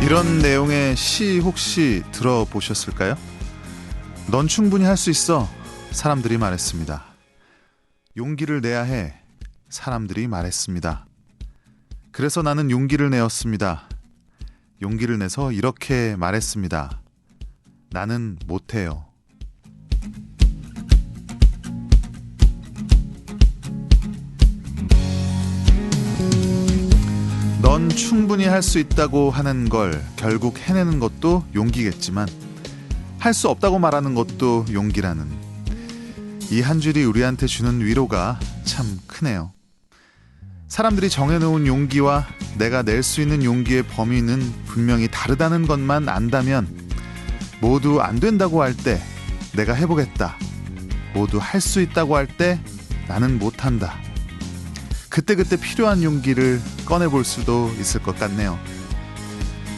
이런 내용의 시 혹시 들어보셨을까요? 넌 충분히 할 수 있어. 사람들이 말했습니다. 용기를 내야 해. 사람들이 말했습니다. 그래서 나는 용기를 내었습니다. 용기를 내서 이렇게 말했습니다. 나는 못해요. 넌 충분히 할 수 있다고 하는 걸 결국 해내는 것도 용기겠지만 할 수 없다고 말하는 것도 용기라는 이 한 줄이 우리한테 주는 위로가 참 크네요. 사람들이 정해놓은 용기와 내가 낼 수 있는 용기의 범위는 분명히 다르다는 것만 안다면 모두 안 된다고 할 때 내가 해보겠다. 모두 할 수 있다고 할 때 나는 못한다. 그때그때 필요한 용기를 꺼내볼 수도 있을 것 같네요.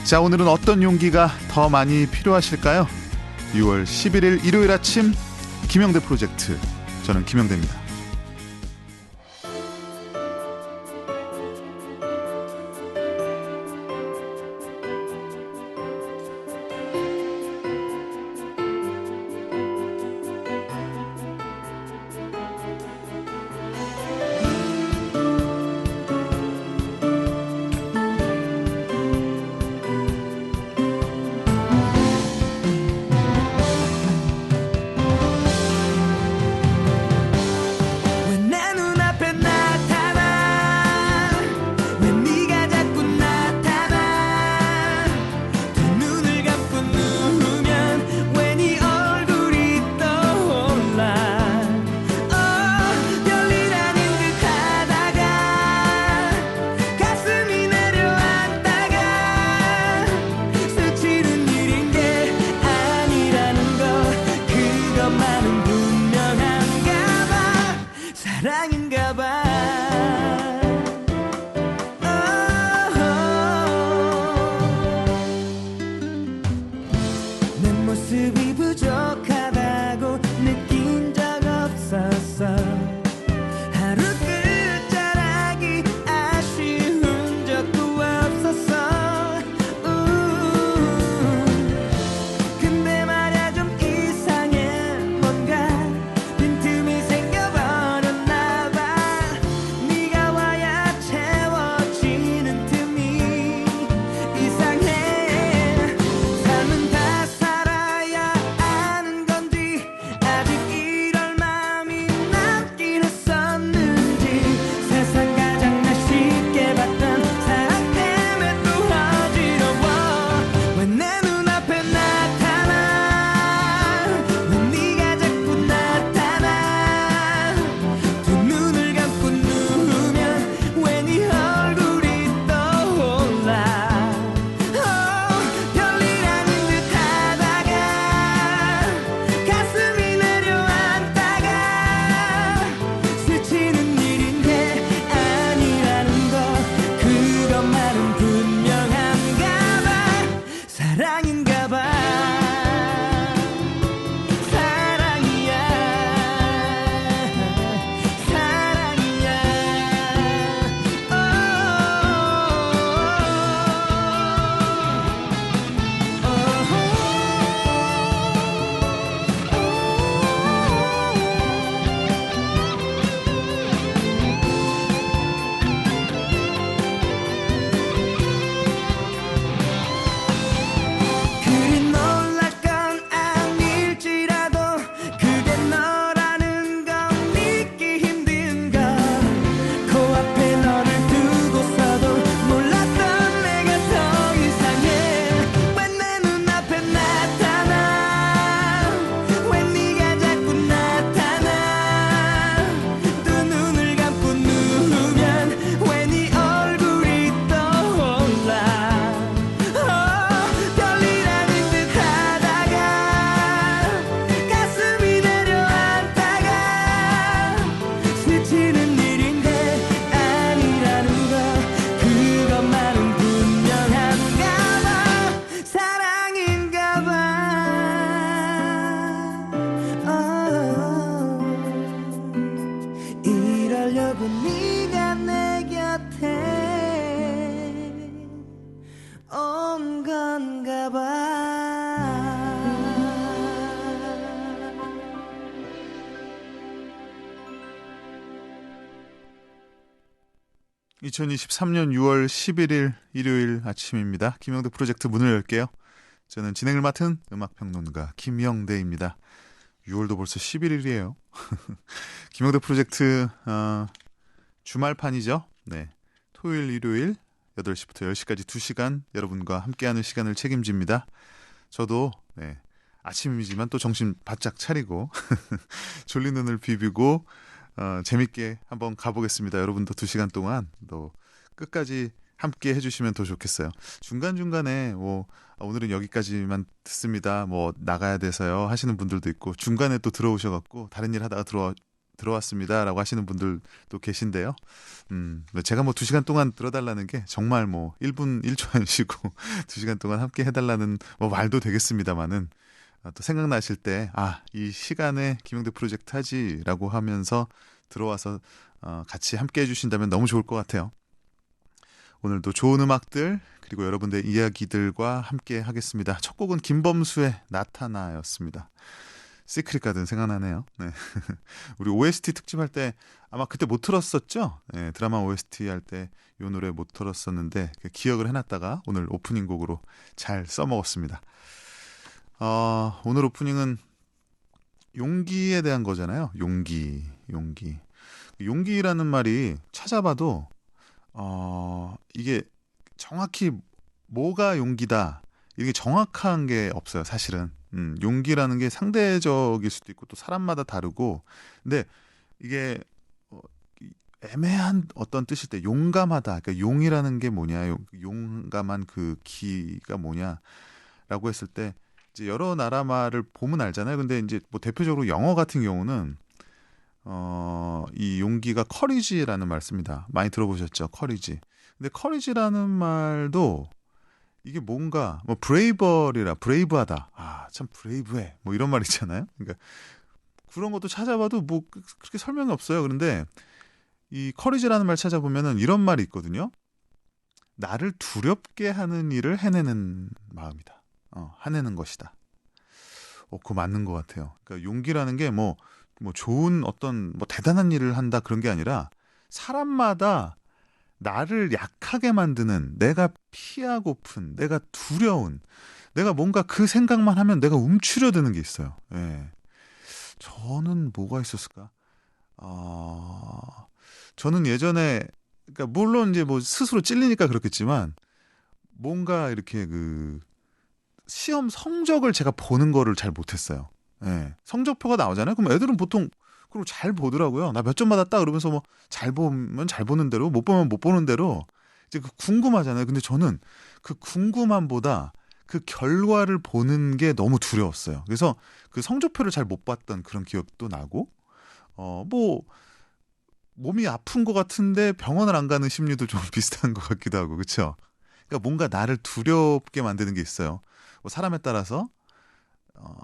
자, 오늘은 어떤 용기가 더 많이 필요하실까요? 6월 11일 일요일 아침 김영대 프로젝트, 저는 김영대입니다. 모습이 부족하다고 느낀 적 없었어. 하루 끝자락이 아쉬운 적도 없었어. 근데 말야 좀 이상해. 뭔가 2023년 6월 11일 일요일 아침입니다. 김영대 프로젝트 문을 열게요. 저는 진행을 맡은 음악평론가 김영대입니다. 6월도 벌써 11일이에요. 김영대 프로젝트 주말판이죠. 네, 토요일 일요일 8시부터 10시까지 2시간 여러분과 함께하는 시간을 책임집니다. 저도 아침이지만 또 정신 바짝 차리고 졸린 눈을 비비고 재밌게 한번 가보겠습니다. 여러분도 2시간 동안 또 끝까지 함께 해주시면 더 좋겠어요. 중간중간에 오늘은 여기까지만 듣습니다. 나가야 돼서요 하시는 분들도 있고, 중간에 또 들어오셔갖고 다른 일 하다가 들어왔습니다 라고 하시는 분들도 계신데요. 제가 2시간 동안 들어달라는 게 정말 1분 1초 안 쉬고 2시간 동안 함께 해달라는 말도 되겠습니다만은, 또 생각나실 때 이 시간에 김영대 프로젝트 하지라고 하면서 들어와서 같이 함께 해주신다면 너무 좋을 것 같아요. 오늘도 좋은 음악들 그리고 여러분들의 이야기들과 함께 하겠습니다. 첫 곡은 김범수의 나타나였습니다. 시크릿 가든 생각나네요. 네. 우리 OST 특집할 때 아마 그때 못 틀었었죠? 네, 드라마 OST 할 때 이 노래 못 틀었었는데 기억을 해놨다가 오늘 오프닝 곡으로 잘 써먹었습니다. 오늘 오프닝은 용기에 대한 거잖아요. 용기라는 말이 찾아봐도 이게 정확히 뭐가 용기다, 이게 정확한 게 없어요, 사실은. 용기라는 게 상대적일 수도 있고 또 사람마다 다르고, 근데 이게 애매한 어떤 뜻일 때 용감하다, 그러니까 용이라는 게 뭐냐, 용감한 그 기가 뭐냐라고 했을 때 이제 여러 나라 말을 보면 알잖아요. 근데 이제 대표적으로 영어 같은 경우는 이 용기가 커리지라는 말 씁니다. 많이 들어보셨죠? 커리지. 근데 커리지라는 말도 이게 뭔가 브레이브하다. 참 브레이브해. 이런 말 있잖아요. 그러니까 그런 것도 찾아봐도 그렇게 설명이 없어요. 그런데 이 커리지라는 말 찾아보면은 이런 말이 있거든요. 나를 두렵게 하는 일을 해내는 마음이다. 해내는 것이다. 그거 맞는 것 같아요. 그러니까 용기라는 게 좋은 어떤 대단한 일을 한다 그런 게 아니라, 사람마다 나를 약하게 만드는, 내가 피하고픈, 내가 두려운, 내가 뭔가 그 생각만 하면 내가 움츠려드는 게 있어요. 예. 저는 뭐가 있었을까? 저는 예전에, 그러니까 물론 이제 스스로 찔리니까 그렇겠지만, 뭔가 이렇게 시험 성적을 제가 보는 거를 잘 못했어요. 예. 성적표가 나오잖아요. 그럼 애들은 보통 그리고 잘 보더라고요. 나 몇 점 받았다 그러면서 잘 보면 잘 보는 대로, 못 보면 못 보는 대로 이제 궁금하잖아요. 근데 저는 그 궁금함보다 그 결과를 보는 게 너무 두려웠어요. 그래서 그 성적표를 잘 못 봤던 그런 기억도 나고, 몸이 아픈 것 같은데 병원을 안 가는 심리도 좀 비슷한 것 같기도 하고, 그렇죠? 그러니까 뭔가 나를 두렵게 만드는 게 있어요. 사람에 따라서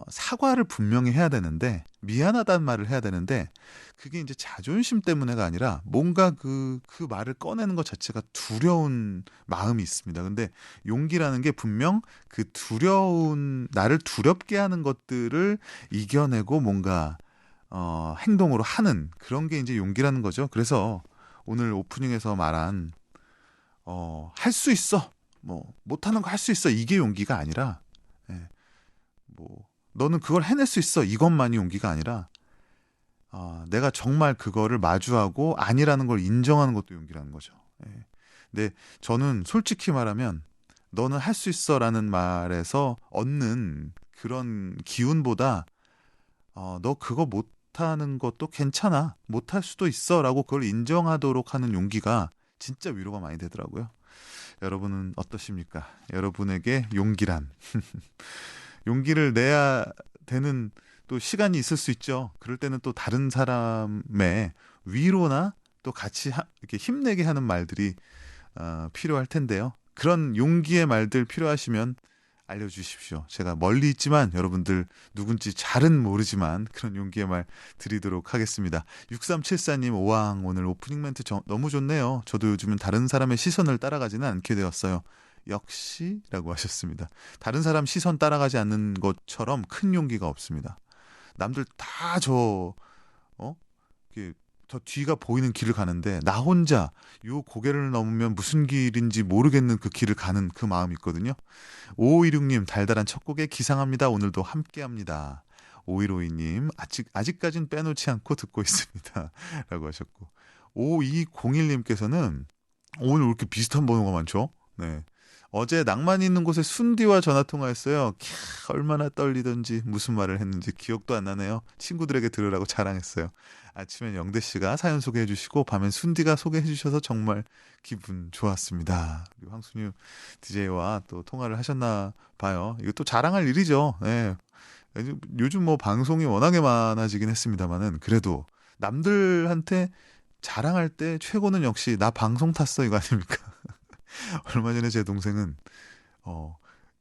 사과를 분명히 해야 되는데, 미안하다는 말을 해야 되는데, 그게 이제 자존심 때문에가 아니라 뭔가 그 말을 꺼내는 것 자체가 두려운 마음이 있습니다. 근데 용기라는 게 분명 그 나를 두렵게 하는 것들을 이겨내고 뭔가 행동으로 하는 그런 게 이제 용기라는 거죠. 그래서 오늘 오프닝에서 말한 할 수 있어, 못하는 거 할 수 있어, 이게 용기가 아니라, 너는 그걸 해낼 수 있어, 이것만이 용기가 아니라, 내가 정말 그거를 마주하고 아니라는 걸 인정하는 것도 용기라는 거죠. 근데 저는 솔직히 말하면 너는 할 수 있어라는 말에서 얻는 그런 기운보다 너 그거 못하는 것도 괜찮아, 못할 수도 있어라고 그걸 인정하도록 하는 용기가 진짜 위로가 많이 되더라고요. 여러분은 어떠십니까? 여러분에게 용기란 용기를 내야 되는 또 시간이 있을 수 있죠. 그럴 때는 또 다른 사람의 위로나 또 같이 이렇게 힘내게 하는 말들이 필요할 텐데요. 그런 용기의 말들 필요하시면 알려주십시오. 제가 멀리 있지만 여러분들 누군지 잘은 모르지만 그런 용기의 말 드리도록 하겠습니다. 6374님, 오왕 오늘 오프닝 멘트 너무 좋네요. 저도 요즘은 다른 사람의 시선을 따라가지는 않게 되었어요. 역시라고 하셨습니다. 다른 사람 시선 따라가지 않는 것처럼 큰 용기가 없습니다. 남들 다 저 뒤가 보이는 길을 가는데 나 혼자 요 고개를 넘으면 무슨 길인지 모르겠는 그 길을 가는 그 마음이 있거든요. 5526님 달달한 첫 곡에 기상합니다. 오늘도 함께합니다. 5152님 아직까진 빼놓지 않고 듣고 있습니다. 라고 하셨고 5201님께서는 오늘 왜 이렇게 비슷한 번호가 많죠? 네. 어제 낭만 있는 곳에 순디와 전화통화했어요. 얼마나 떨리던지 무슨 말을 했는지 기억도 안 나네요. 친구들에게 들으라고 자랑했어요. 아침엔 영대씨가 사연 소개해 주시고 밤엔 순디가 소개해 주셔서 정말 기분 좋았습니다. 그리고 황순유 DJ와 또 통화를 하셨나 봐요. 이거 또 자랑할 일이죠. 네. 요즘 뭐 방송이 워낙에 많아지긴 했습니다만은 그래도 남들한테 자랑할 때 최고는 역시 나 방송 탔어 이거 아닙니까? 얼마 전에 제 동생은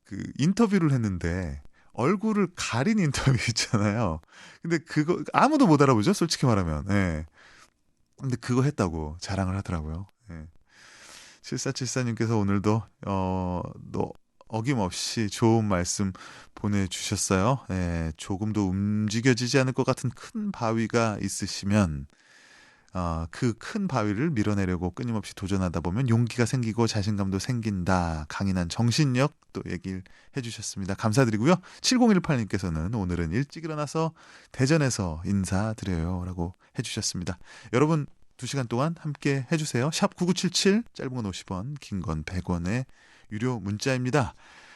그 인터뷰를 했는데 얼굴을 가린 인터뷰 있잖아요. 근데 그거 아무도 못 알아보죠, 솔직히 말하면. 예. 근데 그거 했다고 자랑을 하더라고요. 예. 7474님께서 오늘도 또 어김없이 좋은 말씀 보내주셨어요. 예. 조금도 움직여지지 않을 것 같은 큰 바위가 있으시면 그 큰 바위를 밀어내려고 끊임없이 도전하다 보면 용기가 생기고 자신감도 생긴다. 강인한 정신력 또 얘기를 해주셨습니다. 감사드리고요. 7018님께서는 오늘은 일찍 일어나서 대전에서 인사드려요 라고 해주셨습니다. 여러분 2시간 동안 함께 해주세요. 샵 9977 짧은 건 50원 긴 건 100원의 유료 문자입니다.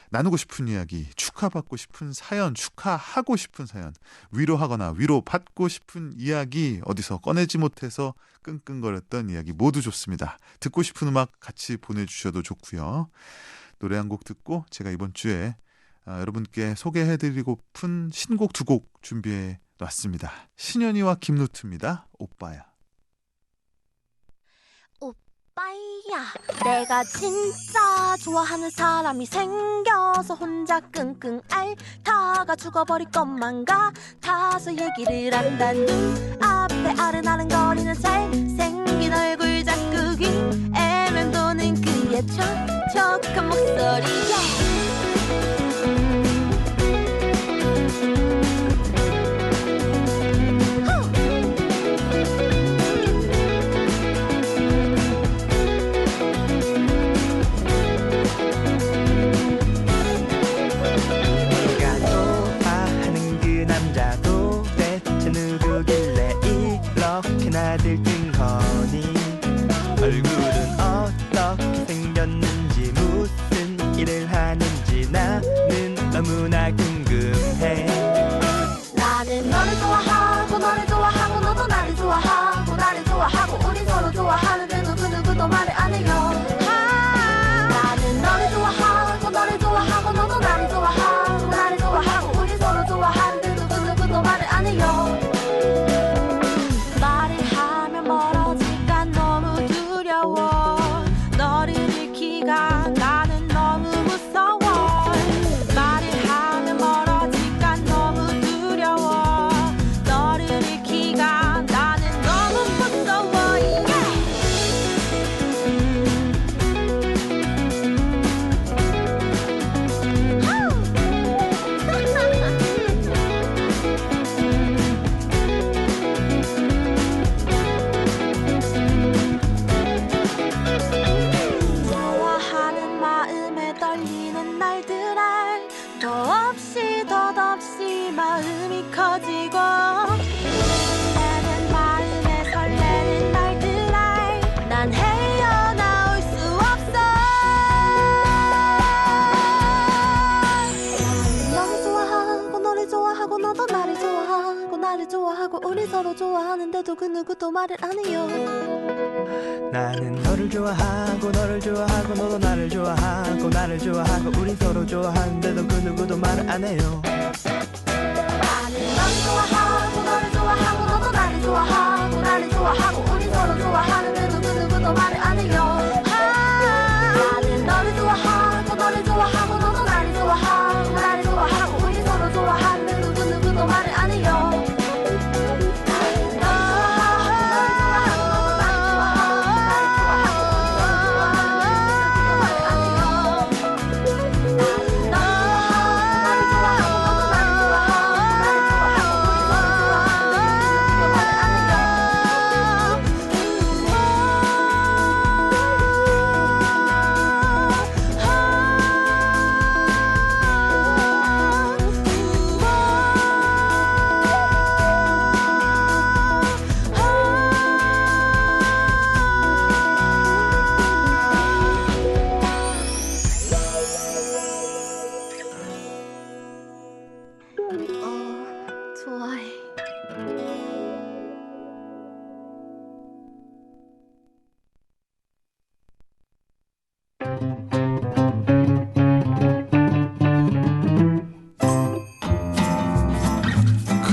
나누고 싶은 이야기, 축하받고 싶은 사연, 축하하고 싶은 사연, 위로하거나 위로받고 싶은 이야기, 어디서 꺼내지 못해서 끙끙거렸던 이야기 모두 좋습니다. 듣고 싶은 음악 같이 보내주셔도 좋고요. 노래 한 곡 듣고 제가 이번 주에 여러분께 소개해드리고픈 신곡 2곡 준비해 놨습니다. 신현이와 김루트입니다. 오빠야. 오빠야, 내가 진짜 좋아하는 사람이 생겨서 혼자 끙끙 앓다가 죽어버릴 것만 같아서 얘기를 한다. 눈앞에 아른아른거리는 잘생긴 얼굴 자꾸 귀에 도는 그의 촉촉한 목소리에 들뜬 거니 얼굴은 어떻게 생겼는지 무슨 일을 하는지 나는 너무나 궁금해. 나는 너를 좋아하고 너를 좋아하고 너도 나를 좋아하고 나를 좋아하고 우리 서로 좋아하는데도 그 누구도 말을 안 해요. 나는 너를 좋아하고 너를 좋아하고 너도 나를 좋아하고 나를 좋아하고 우리 서로 좋아하는데도 그 누구도 말을 안 해요. 말을 하면 멀어질까 너무 두려워. 너를 잃기가 나는 너무 무서워. 말을 하면 멀어질까 너무 두려워. 너를 잃기가 나는 너무 무서워. 좋아하는 마음에 떨리는 날들알 더없이 덧없이 마음이 커지고 설레는 마음에 설레는 날들알 난 헤어나올 수 없어. 너를 좋아하고 너를 좋아하고 너도 나를 좋아하고 나를 좋아하고 우리 서로 좋아하는데도 그 누구도 말을 안 해요. 나는 너를 좋아하고 너를 좋아하고 너도 나를 좋아하고 나를 좋아하고 우리 서로 좋아하는데도 그 누구도 말을 안 해요. 나는 너를 좋아하고 너를 좋아하고 너도 나를 좋아하고 나를 좋아하고 우리 서로 좋아하는데도 그 누구도 말을 안 해요. 나는 너를 좋아하고 너를 좋아하고 너도 나를 좋아하고 나를 좋아하고 우리 서로 좋아하는데도 그 누구도 말을 안 해요.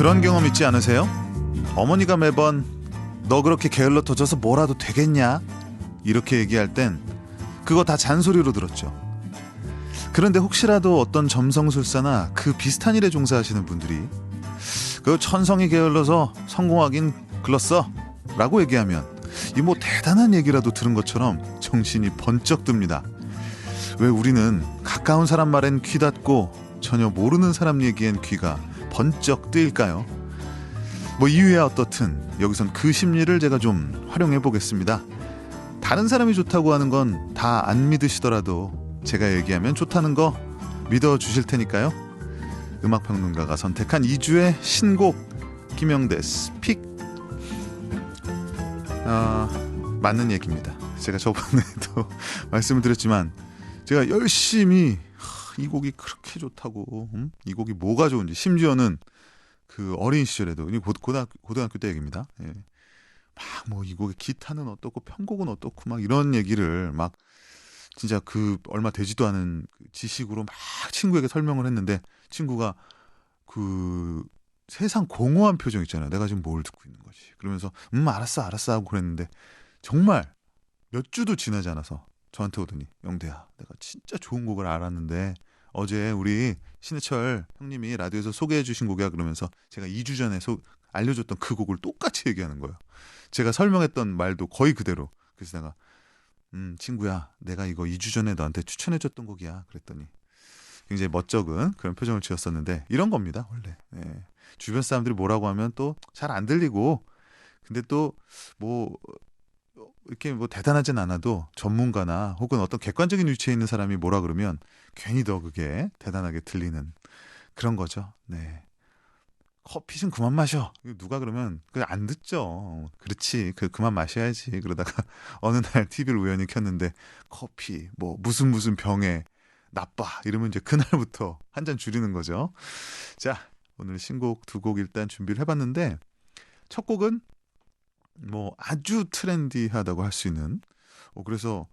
그런 경험 있지 않으세요? 어머니가 매번 너 그렇게 게을러 터져서 뭐라도 되겠냐? 이렇게 얘기할 땐 그거 다 잔소리로 들었죠. 그런데 혹시라도 어떤 점성술사나 그 비슷한 일에 종사하시는 분들이 그 천성이 게을러서 성공하긴 글렀어 라고 얘기하면 이 뭐 대단한 얘기라도 들은 것처럼 정신이 번쩍 듭니다. 왜 우리는 가까운 사람 말엔 귀 닫고 전혀 모르는 사람 얘기엔 귀가 번쩍 뜨일까요? 뭐 이유야 어떻든 여기선 그 심리를 제가 좀 활용해 보겠습니다. 다른 사람이 좋다고 하는 건 다 안 믿으시더라도 제가 얘기하면 좋다는 거 믿어주실 테니까요. 음악평론가가 선택한 2주의 신곡 김영대 스픽. 맞는 얘기입니다. 제가 저번에도 말씀을 드렸지만 제가 열심히 이 곡이 그렇게 좋다고 이 곡이 뭐가 좋은지 심지어는 그 어린 시절에도 고등학교 때 얘기입니다. 예. 막 뭐 이 곡의 기타는 어떻고 편곡은 어떻고 막 이런 얘기를 막 진짜 그 얼마 되지도 않은 지식으로 막 친구에게 설명을 했는데 친구가 그 세상 공허한 표정 있잖아요. 내가 지금 뭘 듣고 있는 거지. 그러면서 알았어 하고 그랬는데 정말 몇 주도 지나지 않아서 저한테 오더니 영대야 내가 진짜 좋은 곡을 알았는데 어제 우리 신해철 형님이 라디오에서 소개해 주신 곡이야 그러면서 제가 2주 전에 알려줬던 그 곡을 똑같이 얘기하는 거예요. 제가 설명했던 말도 거의 그대로. 그래서 내가 친구야 내가 이거 2주 전에 너한테 추천해줬던 곡이야 그랬더니 굉장히 멋쩍은 그런 표정을 지었었는데 이런 겁니다 원래. 예. 주변 사람들이 뭐라고 하면 또 잘 안 들리고 근데 또 뭐 이렇게 뭐 대단하진 않아도 전문가나 혹은 어떤 객관적인 위치에 있는 사람이 뭐라 그러면 괜히 더 그게 대단하게 들리는 그런 거죠. 네. 커피 좀 그만 마셔. 누가 그러면 그냥 안 듣죠. 그렇지. 그만 마셔야지. 그러다가 어느 날 TV를 우연히 켰는데 커피 뭐 무슨 병에 나빠 이러면 이제 그날부터 한 잔 줄이는 거죠. 자, 오늘 신곡 2곡 일단 준비를 해봤는데 첫 곡은 뭐 아주 트렌디하다고 할 수 있는 그래서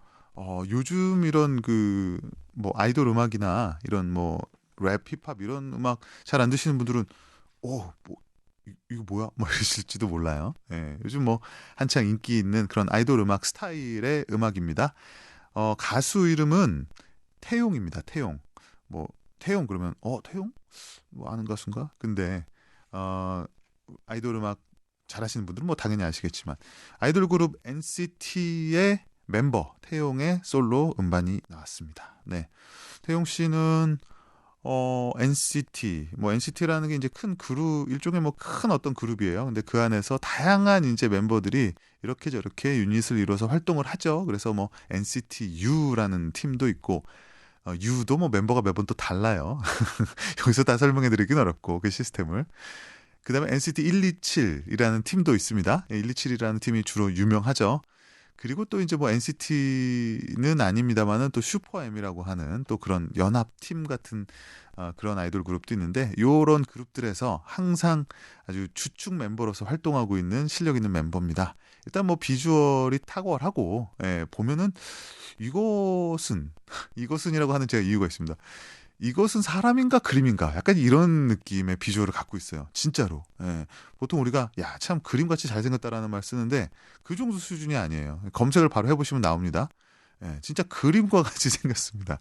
요즘 이런 그 뭐 아이돌 음악이나 이런 뭐 랩, 힙합 이런 음악 잘 안 드시는 분들은 뭐 이거 뭐야? 뭐 이러실지도 몰라요. 예, 요즘 뭐 한창 인기 있는 그런 아이돌 음악 스타일의 음악입니다. 가수 이름은 태용입니다. 태용. 뭐 태용 그러면 태용? 뭐 아는 가수인가? 근데 아이돌 음악 잘하시는 분들은 뭐 당연히 아시겠지만 아이돌 그룹 NCT의 멤버 태용의 솔로 음반이 나왔습니다. 네, 태용 씨는 NCT 뭐 NCT라는 게 이제 큰 그룹 일종의 뭐 큰 어떤 그룹이에요. 근데 그 안에서 다양한 이제 멤버들이 이렇게 저렇게 유닛을 이뤄서 활동을 하죠. 그래서 뭐 NCT U라는 팀도 있고 U도 뭐 멤버가 매번 또 달라요. 여기서 다 설명해 드리긴 어렵고 그 시스템을. 그 다음에 NCT 127이라는 팀도 있습니다. 127이라는 팀이 주로 유명하죠. 그리고 또 이제 뭐 NCT는 아닙니다만은 또 슈퍼엠이라고 하는 또 그런 연합팀 같은 그런 아이돌 그룹도 있는데 요런 그룹들에서 항상 아주 주축 멤버로서 활동하고 있는 실력 있는 멤버입니다. 일단 뭐 비주얼이 탁월하고 보면은 이것은이라고 하는 제가 이유가 있습니다. 이것은 사람인가 그림인가 약간 이런 느낌의 비주얼을 갖고 있어요. 진짜로. 보통 우리가 야 참 그림같이 잘생겼다라는 말 쓰는데 그 정도 수준이 아니에요. 검색을 바로 해보시면 나옵니다. 진짜 그림과 같이 생겼습니다.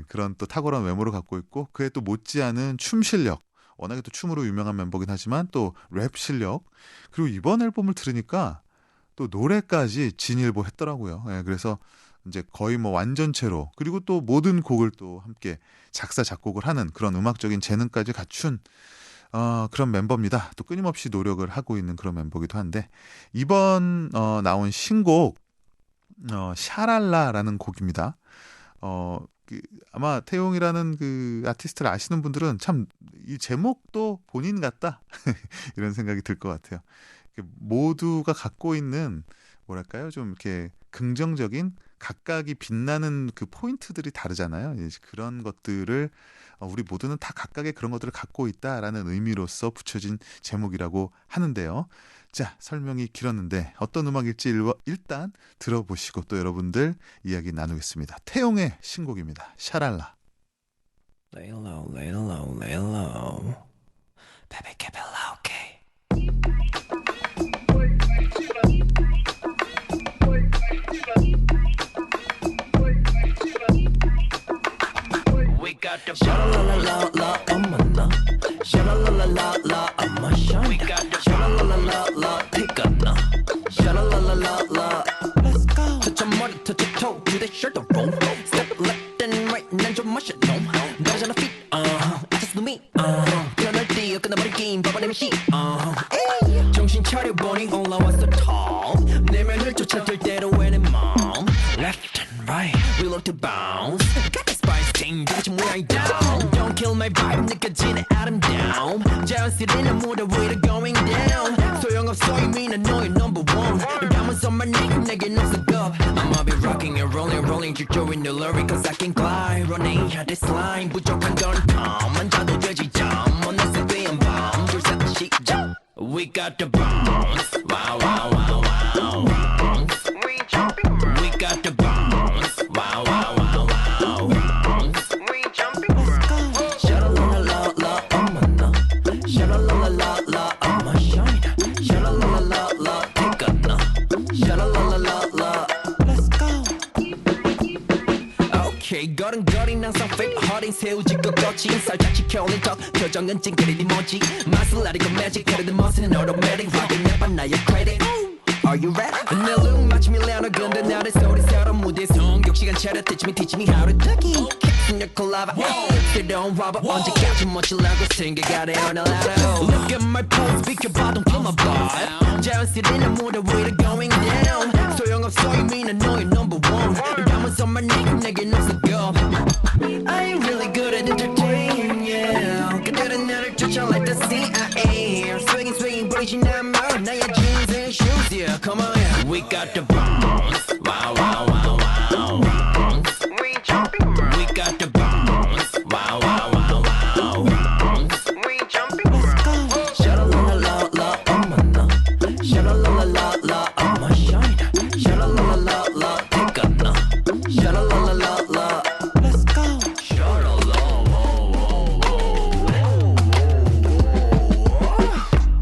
그런 또 탁월한 외모를 갖고 있고 그에 또 못지않은 춤 실력. 워낙에 또 춤으로 유명한 멤버긴 하지만 또 랩 실력. 그리고 이번 앨범을 들으니까 또 노래까지 진일보 했더라고요. 그래서 이제 거의 뭐 완전체로 그리고 또 모든 곡을 또 함께 작사 작곡을 하는 그런 음악적인 재능까지 갖춘 그런 member입니다. 또 끊임없이 노력을 하고 있는 그런 멤버기도 한데 이번 나온 신곡 샤랄라라는 곡입니다. 아마 태용이라는 그 아티스트를 아시는 분들은 참 이 제목도 본인 같다 이런 생각이 들 것 같아요. 모두가 갖고 있는 뭐랄까요? 좀 이렇게 긍정적인 각각이 빛나는 그 포인트들이 다르잖아요. 그런 것들을 우리 모두는 다 각각의 그런 것들을 갖고 있다라는 의미로서 붙여진 제목이라고 하는데요. 자, 설명이 길었는데 어떤 음악일지 일단 들어보시고 또 여러분들 이야기 나누겠습니다. 태용의 신곡입니다. 샤랄라. Lay low, lay low, lay low. Baby, keep it low. 샤랄랄랄라 어머나 샤랄랄랄라 어머 샤이다 샤랄랄랄라 티까나 샤랄랄랄라 Let's go touch your money touch your toe do the shirt roll step left and right 난 좀 마셔 놈 너잖아 fit just do me 변할 때 끝나버린 게임 봐봐내면 씨 정신 차려보니 올라왔어 top 내면을 쫓아 들 대로 왜내 맘 left and right reload to bounce got the spice team 도대체 뭐야 이 down don't kill my vibe 느껴지는 아름다움 자연스레 난 무대 위로 going down 소용없어 이미 난 너의 number one 널 담아서만 내겐 없어 겁 I'ma be rocking and rolling 질조인 the lyric cause I can glide running out this line 부족한 건 calm 앉아도 되지 잠 어느새 뒤엔 밤 줄셋 시작 We got the bounce wow wow wow wow bounce We jumping around We got the bounce wow wow wow wow bounce We jumping around Sha-la-la-la-la 어머나 Sha-la-la-la-la 어머 shine Sha-la-la-la-la 티까나 Sha-la-la-la-la Let's go Okay 걸음걸이 항상 fit 허린 새우짓고 거친 살짝 지켜올린 턱 표정은 찡그리니 뭐지 맛을 나리고 매직 그래도 멋은 automatic 확인해봐 나의 credit Are you ready? 내 look 마치 밀레나 근데 나를 소리 새로 무대 성격 시간 차려 teach me how to duck it 승력 콜라바 새로운 와봐 언제까지 멋지려고 생각하래 on a ladder Look at my pose 비켜봐 don't kill my vibe 자연스레 난 무대 위로 going down 소용없어 이미 난 너의 number one 널 담아서만 내겐 없어 겁 I ain't really good at entertaining yeah 그들은 나를 쫓아 like the CIA swinging 버리진 않아 나의 jeans and shoes yeah come on yeah We got the bounce wow wow wow wow bounce We jumping around We got the bounce wow wow wow wow bounce We jumping around Sha-la-la-la-la 어머나 Sha-la-la-la-la 어머 shine Sha-la-la-la-la 티까나 Sha-la-la-la-la Let's go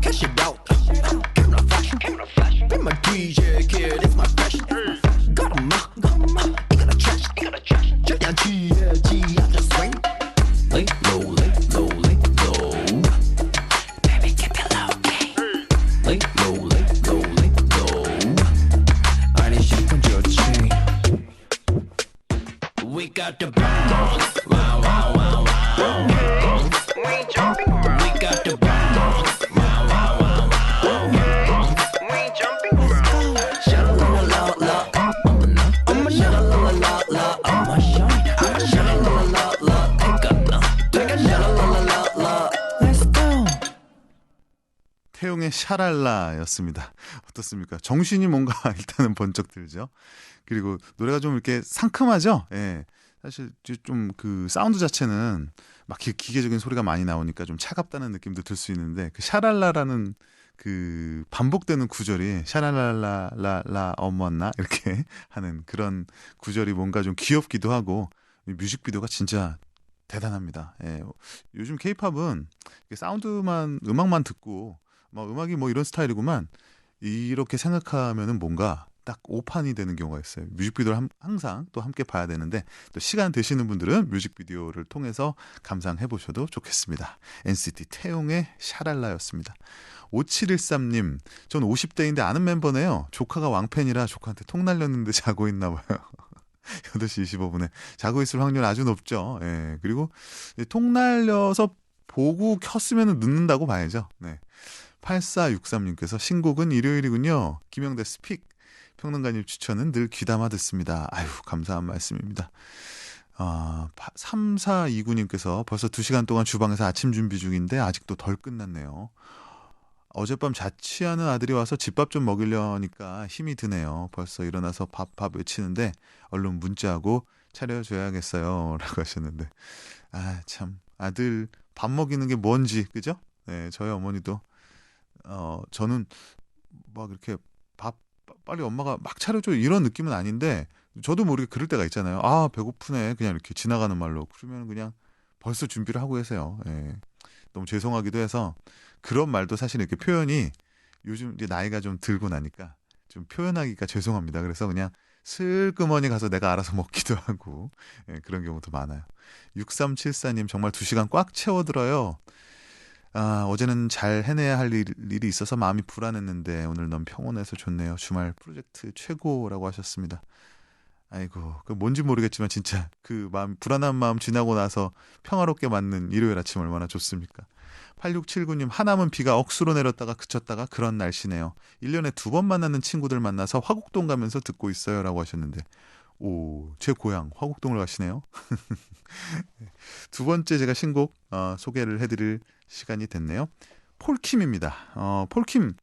Cash it out Camera flash Be my DJ kid it's my passion got 'em 이거 다 trash 절대 안 취해지 I just swing lay low Baby keep it low key lay low 아니 싶은 좋지 We got the bounce wow wow wow wow We jumping around We got the bounce wow wow wow wow We jumping around Sha-la-la-la-la 어머나 Sha-la-la-la-la 어머 shine Sha-la-la-la-la 티까나 Sha-la-la-la-la Let's go 태용의 샤랄라였습니다. 어떻습니까? 정신이 뭔가 일단은 번쩍 들죠. 그리고 노래가 좀 이렇게 상큼하죠. 예. 사실 좀 그 사운드 자체는 막 기계적인 소리가 많이 나오니까 좀 차갑다는 느낌도 들 수 있는데 그 샤랄라라는 그 반복되는 구절이 샤랄랄라라라 어머나 이렇게 하는 그런 구절이 뭔가 좀 귀엽기도 하고 뮤직비디오가 진짜 대단합니다. 예. 요즘 케이팝은 사운드만 음악만 듣고 음악이 뭐 이런 스타일이구만 이렇게 생각하면은 뭔가 딱 오판이 되는 경우가 있어요. 뮤직비디오를 항상 또 함께 봐야 되는데 또 시간 되시는 분들은 뮤직비디오를 통해서 감상해 보셔도 좋겠습니다. NCT 태용의 샤랄라였습니다. 5713님, 전 50대인데 아는 멤버네요. 조카가 왕팬이라 조카한테 통 날렸는데 자고 있나 봐요. 8시 25분에 자고 있을 확률 아주 높죠. 예, 그리고 통 날려서 보고 켰으면 늦는다고 봐야죠. 네. 8463님께서 신곡은 일요일이군요. 김영대 스픽. 평론가님 추천은 늘 귀담아 듣습니다. 아유, 감사한 말씀입니다. 3429님께서 벌써 2시간 동안 주방에서 아침 준비 중인데 아직도 덜 끝났네요. 어젯밤 자취하는 아들이 와서 집밥 좀 먹이려니까 힘이 드네요. 벌써 일어나서 밥 외치는데 얼른 문자하고 차려줘야겠어요. 라고 하셨는데 참 아들 밥 먹이는 게 뭔지 그죠? 네, 저희 어머니도 저는 막 이렇게 밥 빨리 엄마가 막 차려줘 이런 느낌은 아닌데 저도 모르게 그럴 때가 있잖아요. 아 배고프네 그냥 이렇게 지나가는 말로 그러면 그냥 벌써 준비를 하고 계세요. 예. 너무 죄송하기도 해서 그런 말도 사실 이렇게 표현이 요즘 이제 나이가 좀 들고 나니까 좀 표현하기가 죄송합니다. 그래서 그냥 슬그머니 가서 내가 알아서 먹기도 하고 예, 그런 경우도 많아요. 6374님 정말 2시간 꽉 채워들어요. 어제는 잘 해내야 할 일이 있어서 마음이 불안했는데 오늘 너무 평온해서 좋네요. 주말 프로젝트 최고라고 하셨습니다. 아이고, 그 뭔지 모르겠지만 진짜 그 마음, 불안한 마음 지나고 나서 평화롭게 맞는 일요일 아침 얼마나 좋습니까? 8679님, 하남은 비가 억수로 내렸다가 그쳤다가 그런 날씨네요. 1년에 2번 만나는 친구들 만나서 화곡동 가면서 듣고 있어요. 라고 하셨는데, 오, 제 고향 화곡동을 가시네요. 두 번째 제가 신곡 소개를 해드릴 시간이 됐네요. 폴킴입니다. 폴킴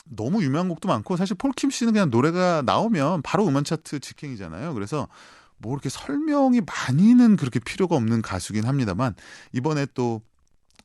너무 유명한 곡도 많고 사실 폴킴 씨는 그냥 노래가 나오면 바로 음원 차트 직행이잖아요. 그래서 뭐 이렇게 설명이 많이는 그렇게 필요가 없는 가수긴 합니다만 이번에 또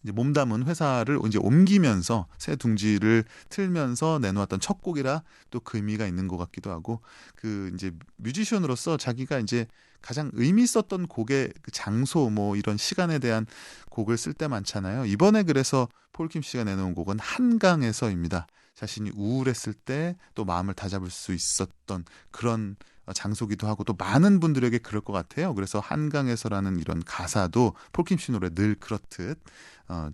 이제 몸담은 회사를 이제 옮기면서 새 둥지를 틀면서 내놓았던 첫 곡이라 또 그 의미가 있는 것 같기도 하고 그 이제 뮤지션으로서 자기가 이제 가장 의미 있었던 곡의 그 장소 뭐 이런 시간에 대한 곡을 쓸 때 많잖아요. 이번에 그래서 폴킴 씨가 내놓은 곡은 한강에서입니다. 자신이 우울했을 때 또 마음을 다잡을 수 있었던 그런 장소기도 하고 또 많은 분들에게 그럴 것 같아요. 그래서 한강에서라는 이런 가사도 폴킴 씨 노래 늘 그렇듯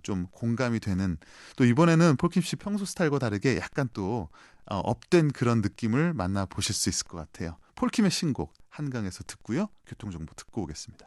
좀 공감이 되는 또 이번에는 폴킴 씨 평소 스타일과 다르게 약간 또 업된 그런 느낌을 만나보실 수 있을 것 같아요. 폴킴의 신곡 한강에서 듣고요. 교통정보 듣고 오겠습니다.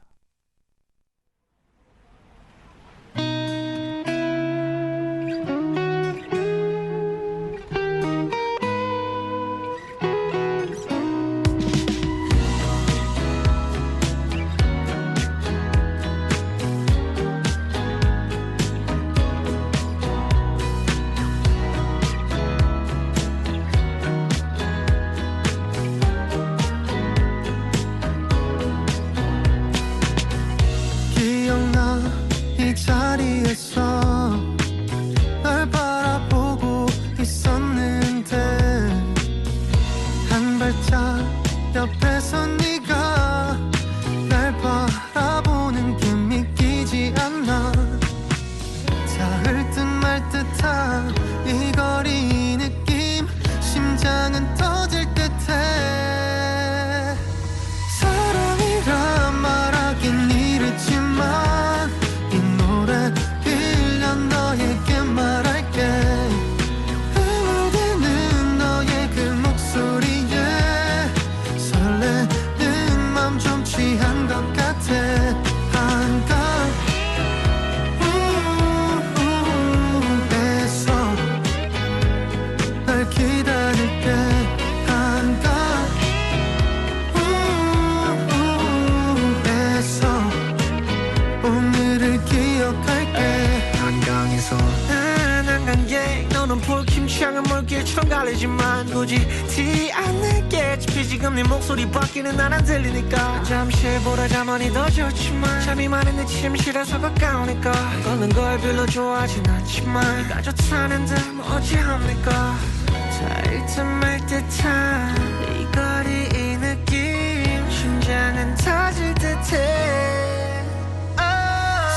기억나 이 자리에서 널 바라보고 있었는데 한 발짝 옆에서 네가 날 바라보는 게 믿기지 않아 닿을 듯 말 듯한 이 거리 느낌 심장은 터질 듯해 사랑이란 말하긴 이르지만 이 노래 빌려 너에게 말할게 흥얼대는 너의 그 목소리에 설레는 맘 좀 취한 것 같아 한강 에서 널 기다릴게 한강 에서 오늘을 기억할게 한강에서 한강에 너는 폴킴 향한 물길처럼 갈리지만 굳이 티 안 내게 지금 네 목소리 밖에는 난 안 들리니까 잠시 보라자만이 더 좋지만 잠이 많은 내 침실에서 가까우니까 걷는 걸 별로 좋아하진 않지만 네가 좋다는데 뭐 어찌합니까 닿을 듯 말 듯한 이 거리 이 느낌 심장은 터질 듯해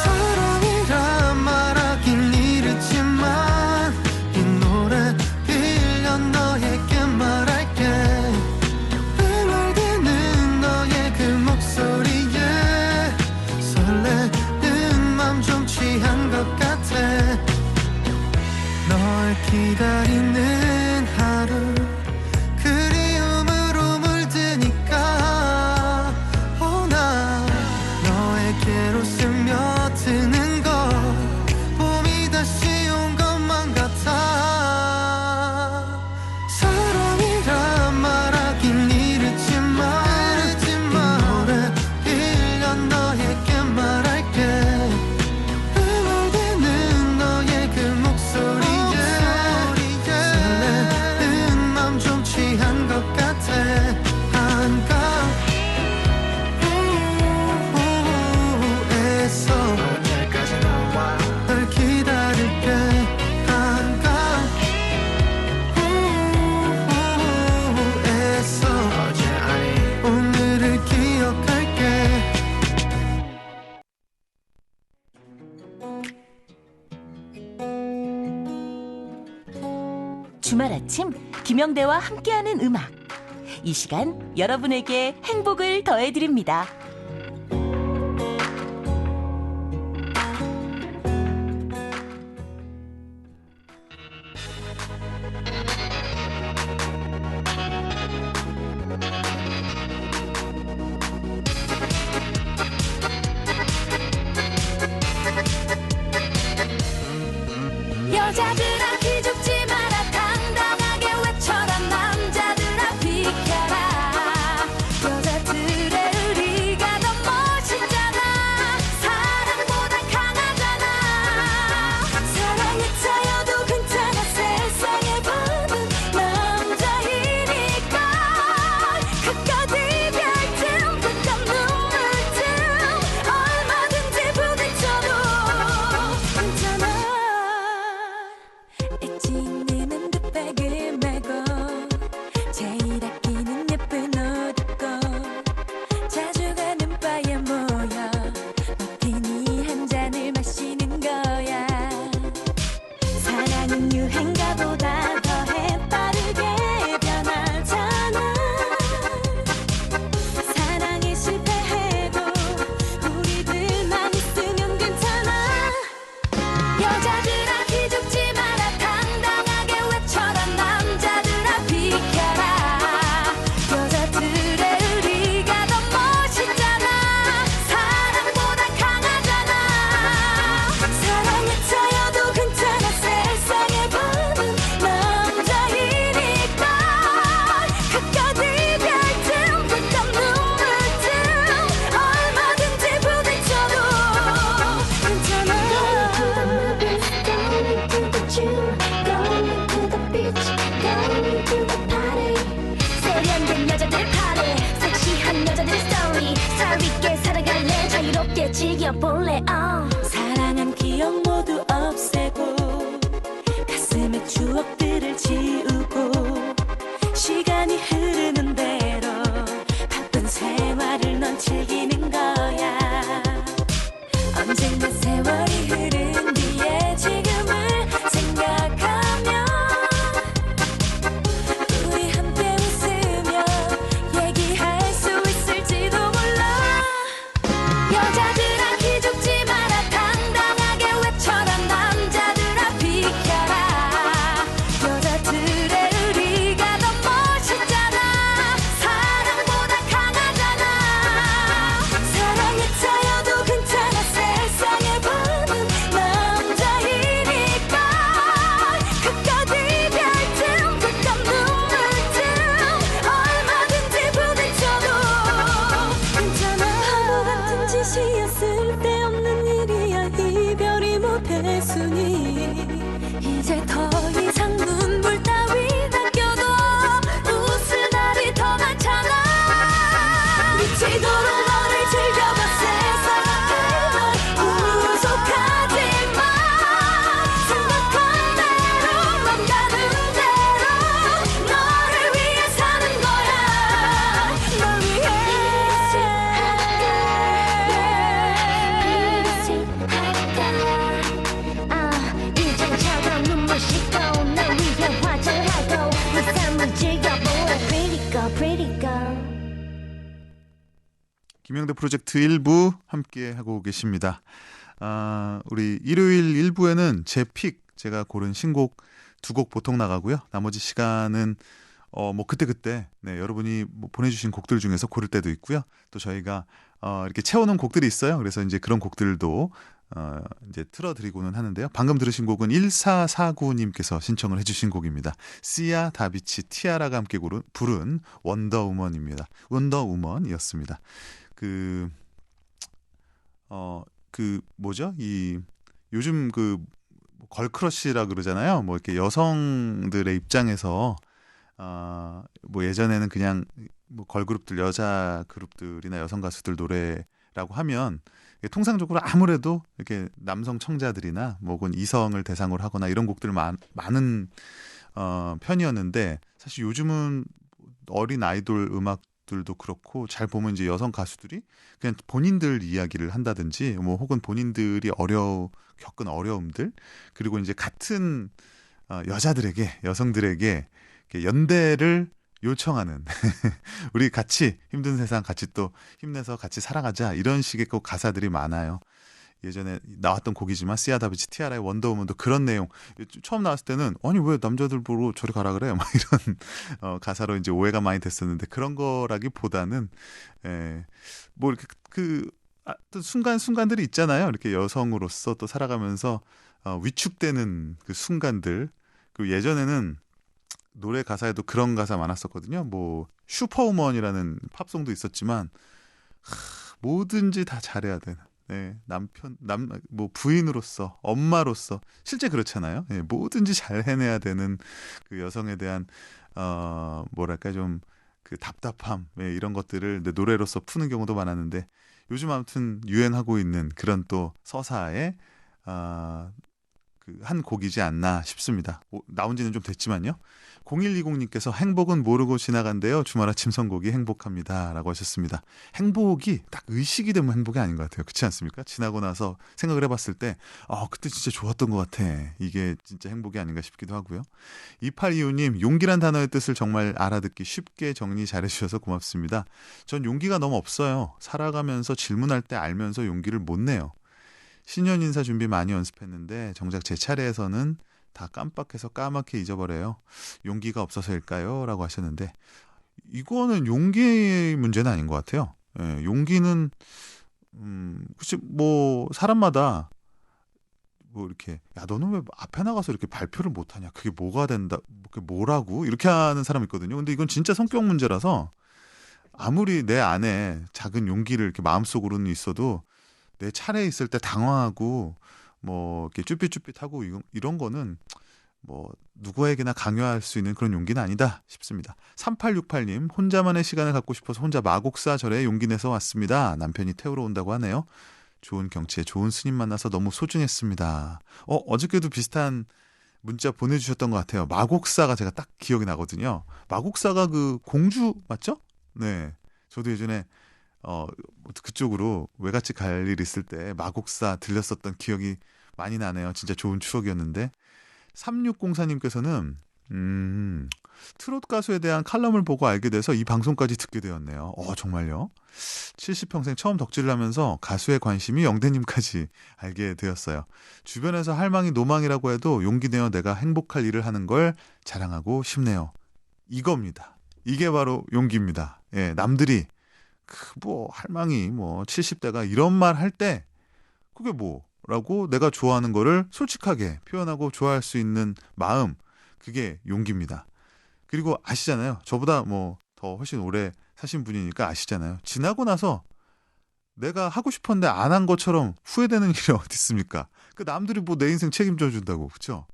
사랑이란 말하긴 이르지만 이 노래 빌려 너에게 말할게 흥얼대는 너의 그 목소리에 설레는 맘 좀 취한 것 같아 널 기다리는 하루 그리움으로 물드니까 나 너에게로 스며드는 거 봄이 다시 온 것만 같아 사랑이란 말하긴 이르지만 이 노래 빌려 너에게 말할게 흥얼대는 너의 그 목소리에 설레는 맘 좀 취한 것 같아 한강 에서 언제까지 너와 널 기다릴게 한강 에서 어제 아니 오늘을 기억할게 주말 아침 김영대와 함께하는 음악 이 시간 여러분에게 행복을 더해드립니다. 여자들아 기죽지 마라 당당하게 외쳐라 남자들아 비켜라 여자들의 의리가 더 멋있잖아 사랑보다 강하잖아 사랑에 차여도 괜찮아 세상의 밤은 남자이니까 끝까지 별틈 끝없 눈물틈 얼마든지 부딪혀도 괜찮아 잊지 않는 핸드백을 메고 제일 아끼는 예쁜 옷 입고 자주 가는 바에 모여 마티니 한 잔을 마시는 거야 사랑은 유행가보다 더해 빠르게 변하잖아 사랑에 실패해도 우리들만 있으면 괜찮아 여자들아 기죽지 마라 당당하게 외쳐라 남자들아 비켜라 여자들의 의리가 더 멋있잖아 사랑보다 강하잖아 사랑에 차여도 괜찮아 세상의 밤은 남자이니까 끝까지 별틈 끝없 눈물틈 얼마든지 부딪혀도 괜찮아 Going to the gym, going to the beach, going to the party. 세련된 여자들 파티, 섹시한 여자들 스토리. 살 있게 살아갈래, 자유롭게 즐겨볼래. 사랑한 기억 모두 없애고 가슴에 추억들을 지우고 시간이 흐르는 대로 바쁜 생활을 넌 즐기는 거야. 언젠가 세월이 흐른 뒤에 지금을 생각하면 우리 함께 웃으며 얘기할 수 있을지도 몰라 여자들아 기죽지 마라 당당하게 외쳐라 남자들아 비켜라 여자들의 의리가 더 멋있잖아 사랑보다 강하잖아 사랑에 차여도 괜찮아 세상의 밤은 남자이니까 끝까지 별틈 끝없 눈물틈 얼마든지 부딪혀도 괜찮아 바보 같은 짓이야 쓸데없는 일이야 이별이 모텔 순위 이제 더 이상 눈물 따위 닦여도 웃을 날이 더 많잖아 미치도록 너를 즐겨봐 세상에만 후속하지마 생각한 대로 맘 가는 대로 너를 위해 사는 거야 널 위해 이젠처럼 눈물 씻고 널 위해 화장하고 내 삶을 즐겨보라 Pretty girl, pretty girl 김영대 프로젝트 1부 함께 하고 계십니다. 우리 일요일 1부에는 제 픽 제가 고른 신곡 2곡 보통 나가고요. 나머지 시간은 뭐 그때 네, 여러분이 뭐 보내주신 곡들 중에서 고를 때도 있고요. 또 저희가 이렇게 채워놓은 곡들이 있어요. 그래서 이제 그런 곡들도 이제 틀어드리고는 하는데요. 방금 들으신 곡은 1449님께서 신청을 해주신 곡입니다. 시아 다비치 티아라가 함께 부른 원더우먼입니다. 원더우먼이었습니다. 뭐죠? 요즘 걸크러쉬라 그러잖아요. 뭐 이렇게 여성들의 입장에서 뭐 예전에는 그냥 뭐 걸그룹들 여자 그룹들이나 여성 가수들 노래라고 하면 통상적으로 아무래도 이렇게 남성 청자들이나 뭐 혹은 이성을 대상으로 하거나 이런 곡들 많은 편이었는데 사실 요즘은 어린 아이돌 음악들도 그렇고 잘 보면 이제 여성 가수들이 그냥 본인들 이야기를 한다든지 뭐 혹은 본인들이 겪은 어려움들 그리고 이제 같은 여자들에게 여성들에게 연대를 요청하는 우리 같이 힘든 세상 같이 또 힘내서 같이 살아가자 이런 식의 그 가사들이 많아요. 예전에 나왔던 곡이지만 시아다비치 티아라의 원더우먼도 그런 내용 처음 나왔을 때는 아니 왜 남자들 보러 저리 가라 그래 막 이런 가사로 이제 오해가 많이 됐었는데 그런 거라기보다는 뭐 이렇게 또 순간들이 있잖아요. 이렇게 여성으로서 또 살아가면서 위축되는 그 순간들. 그 예전에는 노래 가사에도 그런 가사 많았었거든요. 뭐 슈퍼우먼이라는 팝송도 있었지만 뭐든지 다 잘해야 되는 뭐 부인으로서 엄마로서 실제 그렇잖아요. 뭐든지 잘 해내야 되는 그 여성에 대한 뭐랄까 좀 그 답답함 이런 것들을 노래로서 푸는 경우도 많았는데 요즘 아무튼 유행하고 있는 그런 또 서사의 그 한 곡이지 않나 싶습니다. 나온 지는 좀 됐지만요. 0120님께서 행복은 모르고 지나간대요. 주말 아침 선곡이 행복합니다. 라고 하셨습니다. 행복이 딱 의식이 되면 행복이 아닌 것 같아요. 그렇지 않습니까? 지나고 나서 생각을 해봤을 때 그때 진짜 좋았던 것 같아. 이게 진짜 행복이 아닌가 싶기도 하고요. 2825님 용기란 단어의 뜻을 정말 알아듣기 쉽게 정리 잘해주셔서 고맙습니다. 전 용기가 너무 없어요. 살아가면서 질문할 때 알면서 용기를 못 내요. 신년 인사 준비 많이 연습했는데 정작 제 차례에서는 다 깜빡해서 까맣게 잊어버려요. 용기가 없어서일까요? 라고 하셨는데 이거는 용기의 문제는 아닌 것 같아요. 용기는 혹시 뭐 사람마다 뭐 이렇게 야 너는 왜 앞에 나가서 이렇게 발표를 못하냐? 그게 뭐가 된다? 그게 뭐라고? 이렇게 하는 사람이 있거든요. 근데 이건 진짜 성격 문제라서 아무리 내 안에 작은 용기를 이렇게 마음속으로는 있어도 내 차례에 있을 때 당황하고 뭐 이렇게 쭈삣쭈삣하고 이런 거는 뭐 누구에게나 강요할 수 있는 그런 용기는 아니다 싶습니다. 3868님 혼자만의 시간을 갖고 싶어서 혼자 마곡사 절에 용기 내서 왔습니다. 남편이 태우러 온다고 하네요. 좋은 경치에 좋은 스님 만나서 너무 소중했습니다. 어저께도 비슷한 문자 보내주셨던 것 같아요. 마곡사가 제가 딱 기억이 나거든요. 마곡사가 그 공주 맞죠? 네, 저도 예전에 그쪽으로 외갓집 갈 일 있을 때 마곡사 들렸었던 기억이 많이 나네요. 진짜 좋은 추억이었는데 3604님께서는 트롯 가수에 대한 칼럼을 보고 알게 돼서 이 방송까지 듣게 되었네요. 정말요? 70평생 처음 덕질을 하면서 가수의 관심이 영대님까지 알게 되었어요. 주변에서 할망이 노망이라고 해도 용기 내어 내가 행복할 일을 하는 걸 자랑하고 싶네요. 이겁니다. 이게 바로 용기입니다. 남들이 뭐 할망이 뭐 70대가 이런 말 할 때 그게 뭐라고 내가 좋아하는 거를 솔직하게 표현하고 좋아할 수 있는 마음 그게 용기입니다. 그리고 아시잖아요. 저보다 뭐 더 훨씬 오래 사신 분이니까 아시잖아요. 지나고 나서 내가 하고 싶었는데 안 한 것처럼 후회되는 일이 어디 있습니까? 그 남들이 뭐 내 인생 책임져 준다고 그렇죠?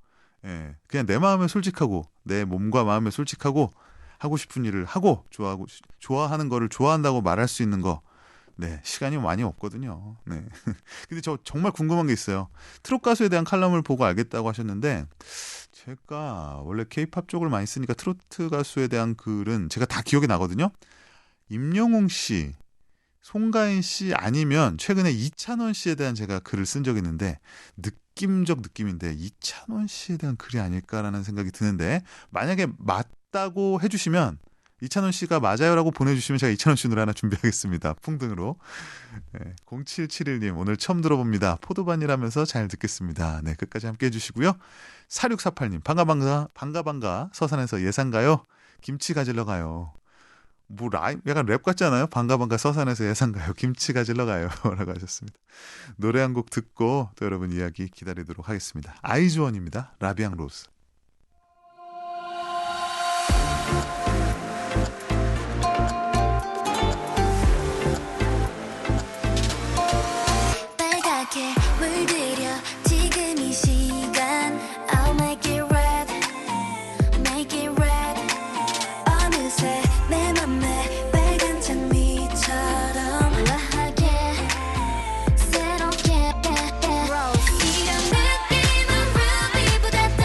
그냥 내 마음에 솔직하고 내 몸과 마음에 솔직하고 하고 싶은 일을 하고 좋아하는 거를 좋아한다고 말할 수 있는 거 시간이 많이 없거든요. 근데 저 정말 궁금한 게 있어요. 트롯 가수에 대한 칼럼을 보고 알겠다고 하셨는데 제가 원래 K-팝 쪽을 많이 쓰니까 트로트 가수에 대한 글은 제가 다 기억이 나거든요. 임영웅 씨, 송가인 씨 아니면 최근에 이찬원 씨에 대한 제가 글을 쓴 적이 있는데 느낌적 느낌인데 이찬원 씨에 대한 글이 아닐까라는 생각이 드는데 만약에 맞다고 해주시면 이찬원 씨가 맞아요라고 보내주시면 제가 이찬원 씨 노래 하나 준비하겠습니다. 풍등으로. 0771님 오늘 처음 들어봅니다. 포도반이라면서 잘 듣겠습니다. 끝까지 함께 해주시고요. 4648님 반가 서산에서 예상가요? 김치 가지러 가요. 뭐 라임 약간 랩 같지 않아요? 반가 서산에서 예상가요? 김치 가지러 가요. 라고 하셨습니다. 노래 한 곡 듣고 또 여러분 이야기 기다리도록 하겠습니다. 아이즈원입니다. 라비앙 로즈. 빨갛게 물들여 지금 이 시간 I'll make it red Make it red 어느새 내 맘에 빨간 장미처럼 우아하게 새롭게 이런 느낌은 ruby보다 더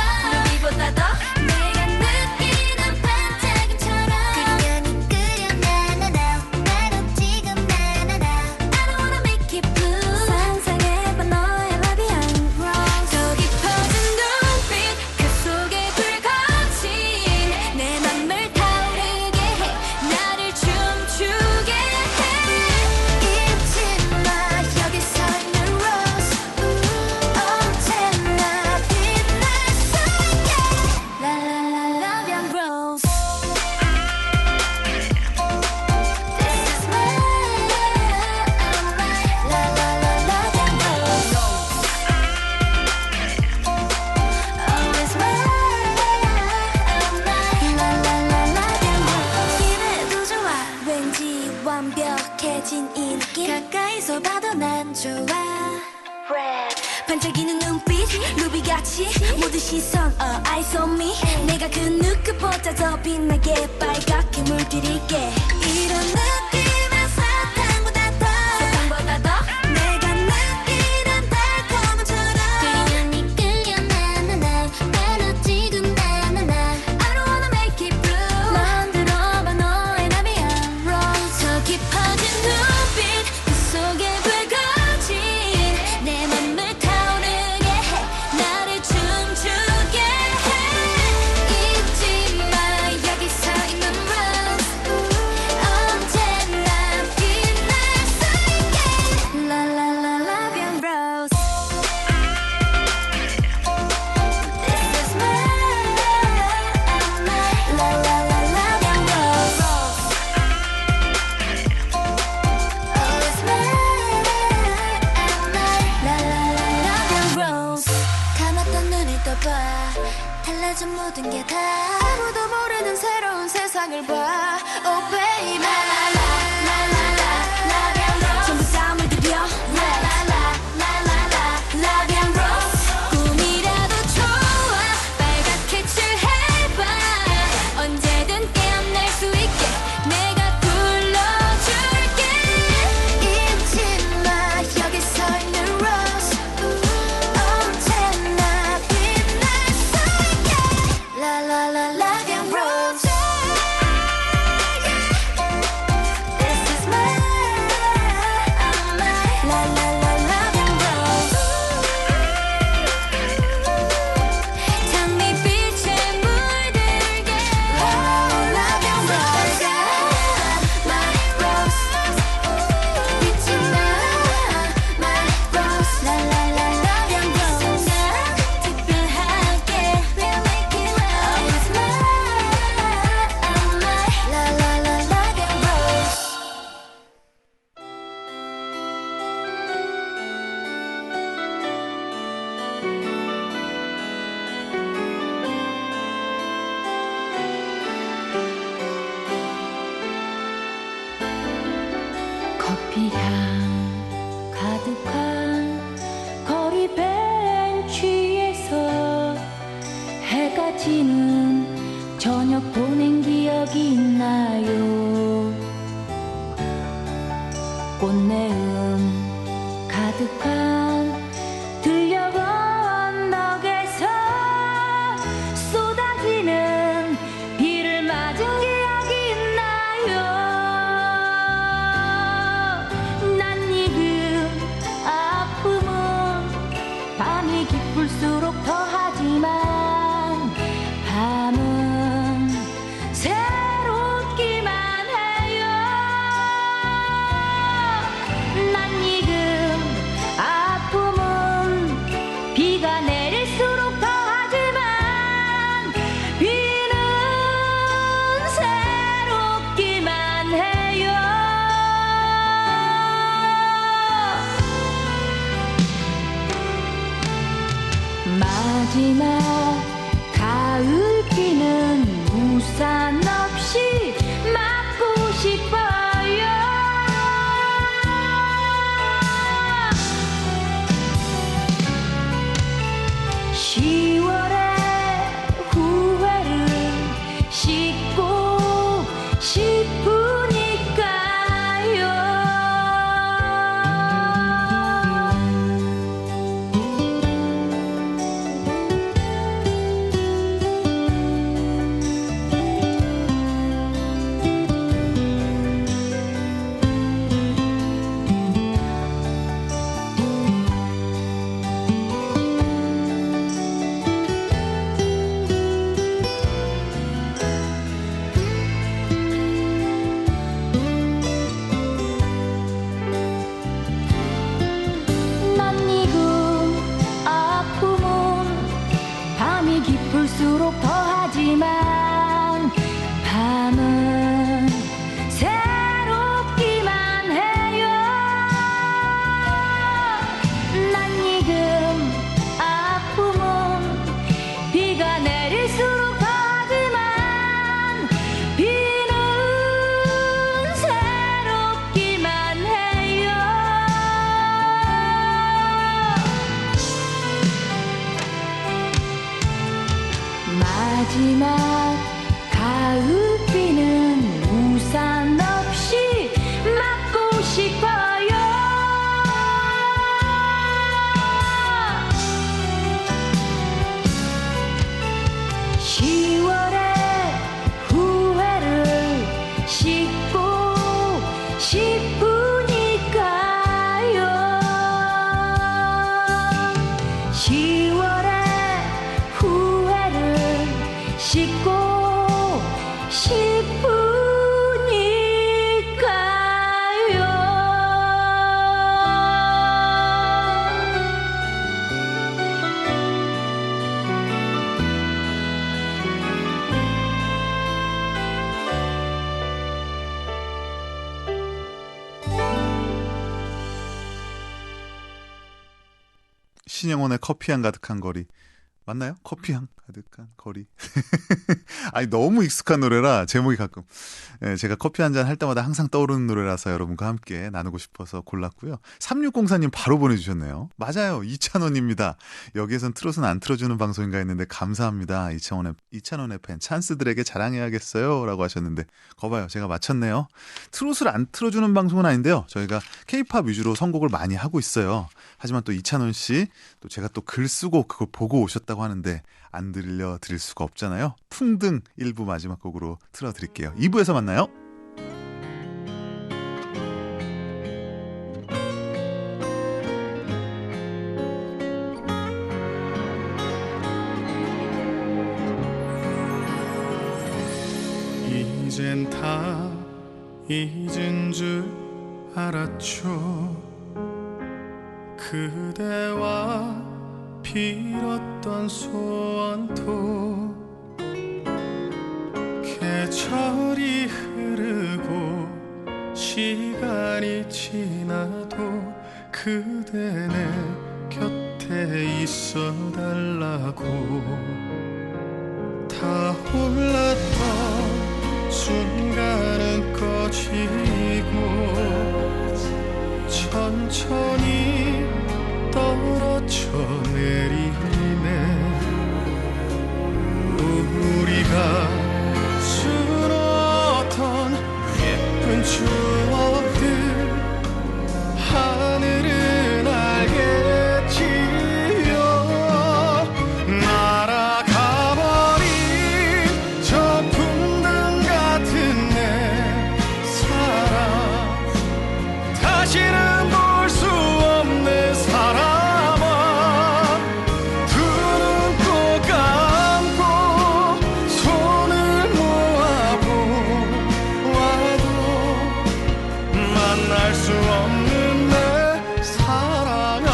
펼쳐진 이 느낌 가까이서 봐도 난 좋아 반짝이는 눈빛 루비같이 모든 시선 eyes on me 내가 그 누구보다 더 빛나게 빨갛게 물들일게 이런 느낌은 사탕보다 더 내가 느끼는 달콤함처럼 끌려 니 끌려 나나나 바로 지금 나나나 I don't wanna make it blue 만들어봐 너의 나비야 rose 더 깊어진 눈빛 그 속에 불거진 내 맘을 타오르게 해 나를 춤추게 해 잊지 마 여기 서 있는 rose 언제나 빛날 수 있게 La la la love you rose This is my La la la love you rose Oh it's my La la la love you rose 감았던 눈을 떠봐 달라진 모든 게 다 아무도 모르는 새로운 세상을 봐 Oh baby 전부 다 물들여 Love and rose 꿈이라도 좋아 빨갛게 칠해봐 언제든 깨어날 수 있게 내가 불러줄게 잊지 마 여기 서 있는 rose 언제나 빛날 수 있게 La la la love and rose This is my La la la love and rose 장미빛에 물들게 Love and rose My rose 잊지 마 My rose La la la love and rose 특별하게 We'll make it right Oh it's my La la la love and rose 커피향 가득한 거리 벤치에서 해가 지는 저녁 보낸 기억이 있나요 꽃내음 가득한 들녘 언덕에서 쏟아지는 비를 맞은 기억이 있나요 낯익은 아픔은 밤이 깊을수록 더하지만 밤은 새롭기만 해요 낯익은 아픔은 비가 내릴수록 더하지만 비는 새롭기만 해요 마지막 가을비는 우산 없이 맞고 싶어요 10월의 후회를 씻고 싶으니까요 싶으니까요. 신영원의 커피향 가득한 거리 맞나요? 커피향 가득한 거리. 아니 너무 익숙한 노래라 제목이 가끔 제가 커피 한 잔 할 때마다 항상 떠오르는 노래라서 여러분과 함께 나누고 싶어서 골랐고요. 3604님 바로 보내주셨네요. 맞아요. 이찬원입니다. 여기에선 트롯은 안 틀어주는 방송인가 했는데 감사합니다. 이찬원의 팬 찬스들에게 자랑해야겠어요 라고 하셨는데 거봐요. 제가 맞췄네요. 트롯을 안 틀어주는 방송은 아닌데요. 저희가 K-팝 위주로 선곡을 많이 하고 있어요. 하지만 또 이찬원 씨 또 제가 또 글 쓰고 그걸 보고 오셨다고 하는데 안 들려드릴 수가 없잖아요. 풍등 1부 마지막 곡으로 틀어드릴게요. 2부에서 만나요. 이젠 다 잊은 줄 알았죠. 그대와 빌었던 소원도 계절이 흐르고 시간이 지나도 그대 내 곁에 있어달라고 타올랐던 순간은 꺼지고 천천히 떨어져 내리네. 우리가 수놓던 예쁜 추억들 하늘은 알겠지요. 날아가버린 저 풍등 같은 내 사랑 다시는 볼 수 없는 사람아. 두 눈 꼭 감고 손을 모아보아도 만날 수 없는 내 사랑아.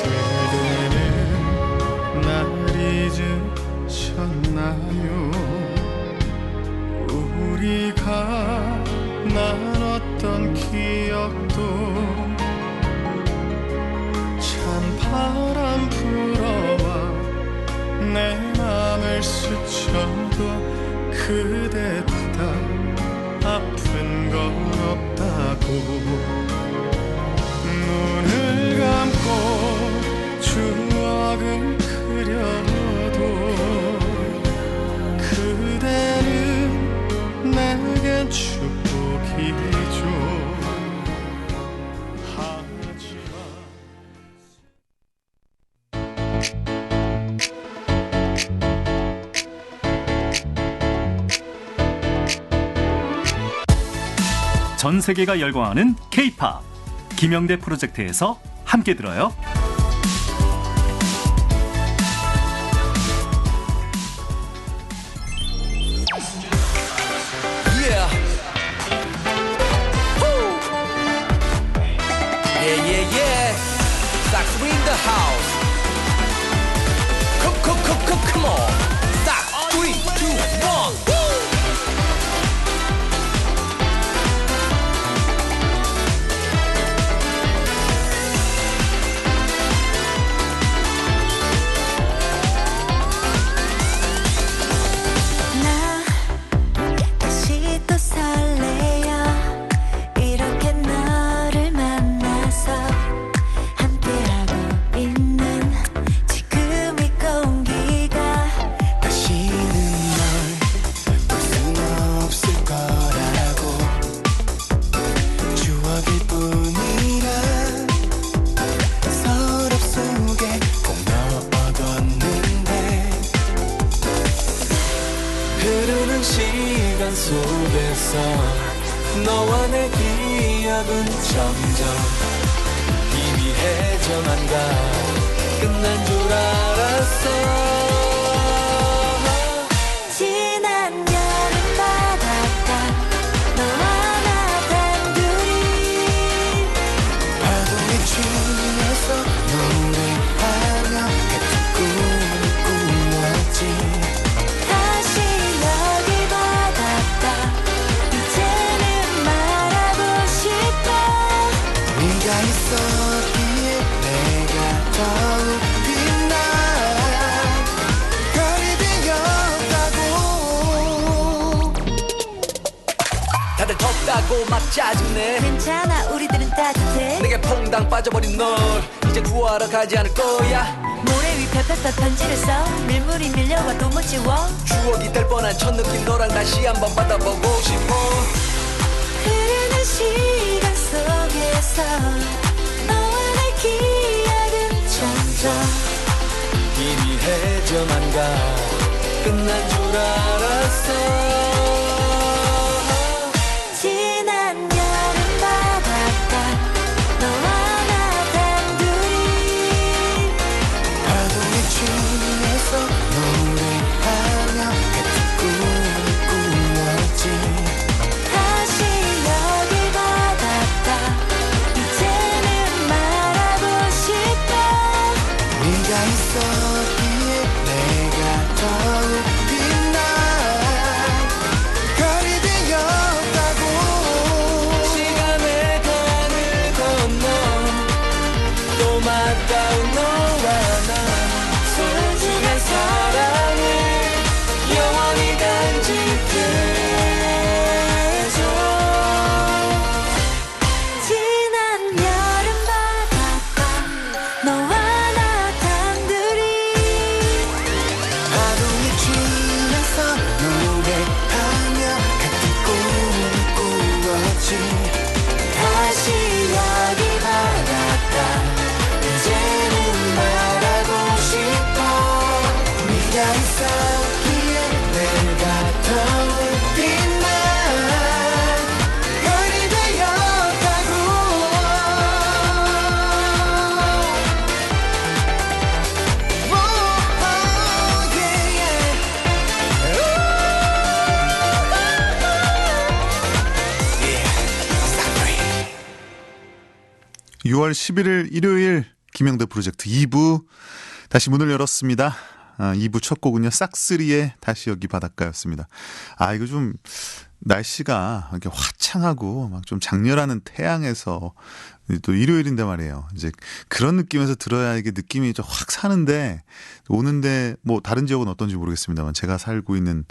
그대는 날 잊으셨나요? 우리가 나눴던 기억도 찬 바람 불어와 내 맘을 스쳐도 그대보다 아픈 건 없다고. 눈을 감고 추억을 그려도 그대는 내겐 축복이죠. 하지만 전 세계가 열광하는 K-팝 김영대 프로젝트에서 함께 들어요. Yeah. Woo. Yeah, yeah, yeah. Sax in the house. Come on. Sax 3, 2, 1. Woo. 나 다시 또 설레요. 이렇게 너를 만나서 함께하고 있는 지금 이 공기가 다시는 널 볼 순 없을 거라고. 추억일 뿐이라 서랍 속에 꼭 넣어뒀는데 흐르는 시간 속에서 너와 내 기억은 점점 해져만가 끝난 줄 알았어 지난 여름 바닷가 너와 나 단둘이 파도에 취해서 노래하며 같은 꿈을 꾸었지 다시 여기 바닷가 이제는 말하고 싶어 네가 있었기에 내가 더욱 빛나 별이 되었다고 다들 덥다고 막 짜증내 괜찮아 우리들은 따뜻해 내게 퐁당 빠져버린 널 이제 구하러 가지 않을 거야 모래 위 펴펴펴 편지를 써 밀물이 밀려와도 못 지워 추억이 될 뻔한 첫 느낌 너랑 다시 한번 받아보고 싶어 흐르는 시간 속에서 너와 내 기억은 점점 이미 해져만가 끝난 줄 알았어 지난 여름 바닷가 너와 나 단둘이 파도에 취해서 노래하며 같은 꿈을 꾸었지 다시 여기 바닷가 이제는 말하고 싶어 네가 있었기에 내가 더욱 빛나 별이 되었다고 시간의 강을 건너 또 맞닿은 너와 나 소중한 사랑을 영원히 간직해줘 지난 여름 바닷가 너와 나 단둘이 파도에 취해서 노래하며 같은 꿈을 꾸었지 다시 여기 바닷가 이제는 말하고 싶어 네가 있었기에 내가 더욱 빛나 별이 되었다고 yeah, yeah. 6월 11일 일요일 김영대 프로젝트 2부 다시 문을 열었습니다. 2부 첫 곡은요. 싹쓰리의 다시 여기 바닷가였습니다. 이거 좀 날씨가 이렇게 화창하고 막 좀 장렬하는 태양에서 또 일요일인데 말이에요. 이제 그런 느낌에서 들어야 이게 느낌이 좀 확 사는데 오는데 뭐 다른 지역은 어떤지 모르겠습니다만 제가 살고 있는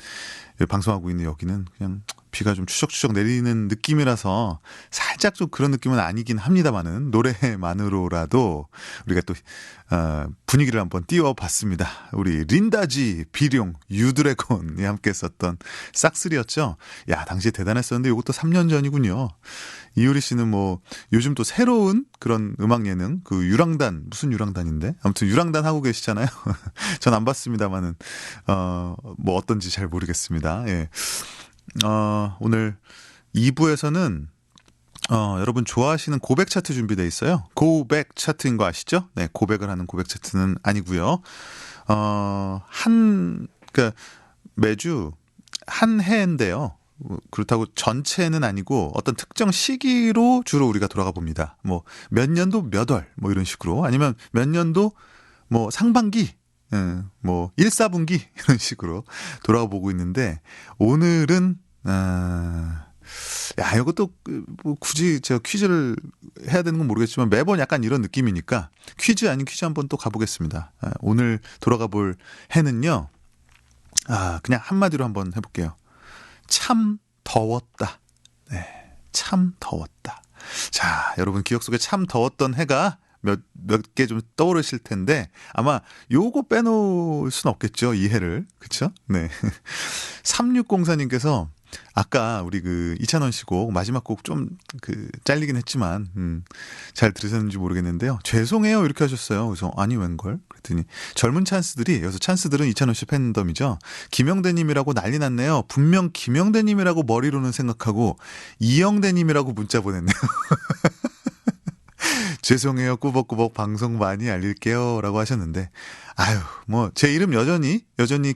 방송하고 있는 여기는 그냥 비가 좀 추적추적 내리는 느낌이라서 살짝 좀 그런 느낌은 아니긴 합니다만은 노래만으로라도 우리가 또 분위기를 한번 띄워봤습니다. 우리 린다지, 비룡, 유드래곤이 함께 썼던 싹쓸이였죠. 야 당시에 대단했었는데 이것도 3년 전이군요. 이효리 씨는 뭐 요즘 또 새로운 그런 음악 예능 그 유랑단 무슨 유랑단인데 아무튼 유랑단 하고 계시잖아요. 전 안 봤습니다만은 뭐 어떤지 잘 모르겠습니다. 예. 오늘 2부에서는 여러분 좋아하시는 고백 차트 준비되어 있어요. 고백 차트인 거 아시죠? 네, 고백을 하는 고백 차트는 아니고요. 그러니까 매주 한 해인데요. 그렇다고 전체는 아니고 어떤 특정 시기로 주로 우리가 돌아가 봅니다. 뭐 몇 년도 몇 월 뭐 이런 식으로 아니면 몇 년도 뭐 상반기 뭐 1, 4분기 이런 식으로 돌아가 보고 있는데 오늘은 이것도 뭐 굳이 제가 퀴즈를 해야 되는 건 모르겠지만 매번 약간 이런 느낌이니까 퀴즈 아닌 퀴즈 한번 또 가보겠습니다. 오늘 돌아가 볼 해는요. 그냥 한마디로 한번 해볼게요. 참 더웠다. 네, 참 더웠다. 자, 여러분 기억 속에 참 더웠던 해가 몇 개 좀 떠오르실 텐데 아마 요거 빼놓을 순 없겠죠. 이 해를. 그쵸? 네. 3604님께서 아까 우리 그 이찬원 씨 곡 마지막 곡 좀 그 잘리긴 했지만 잘 들으셨는지 모르겠는데요. 죄송해요 이렇게 하셨어요. 그래서 아니 웬걸? 그랬더니 젊은 찬스들이 여기서 찬스들은 이찬원 씨 팬덤이죠. 김영대님이라고 난리 났네요. 분명 김영대님이라고 머리로는 생각하고 이영대님이라고 문자 보냈네요. 죄송해요. 꾸벅꾸벅 방송 많이 알릴게요. 라고 하셨는데, 아유, 뭐, 제 이름 여전히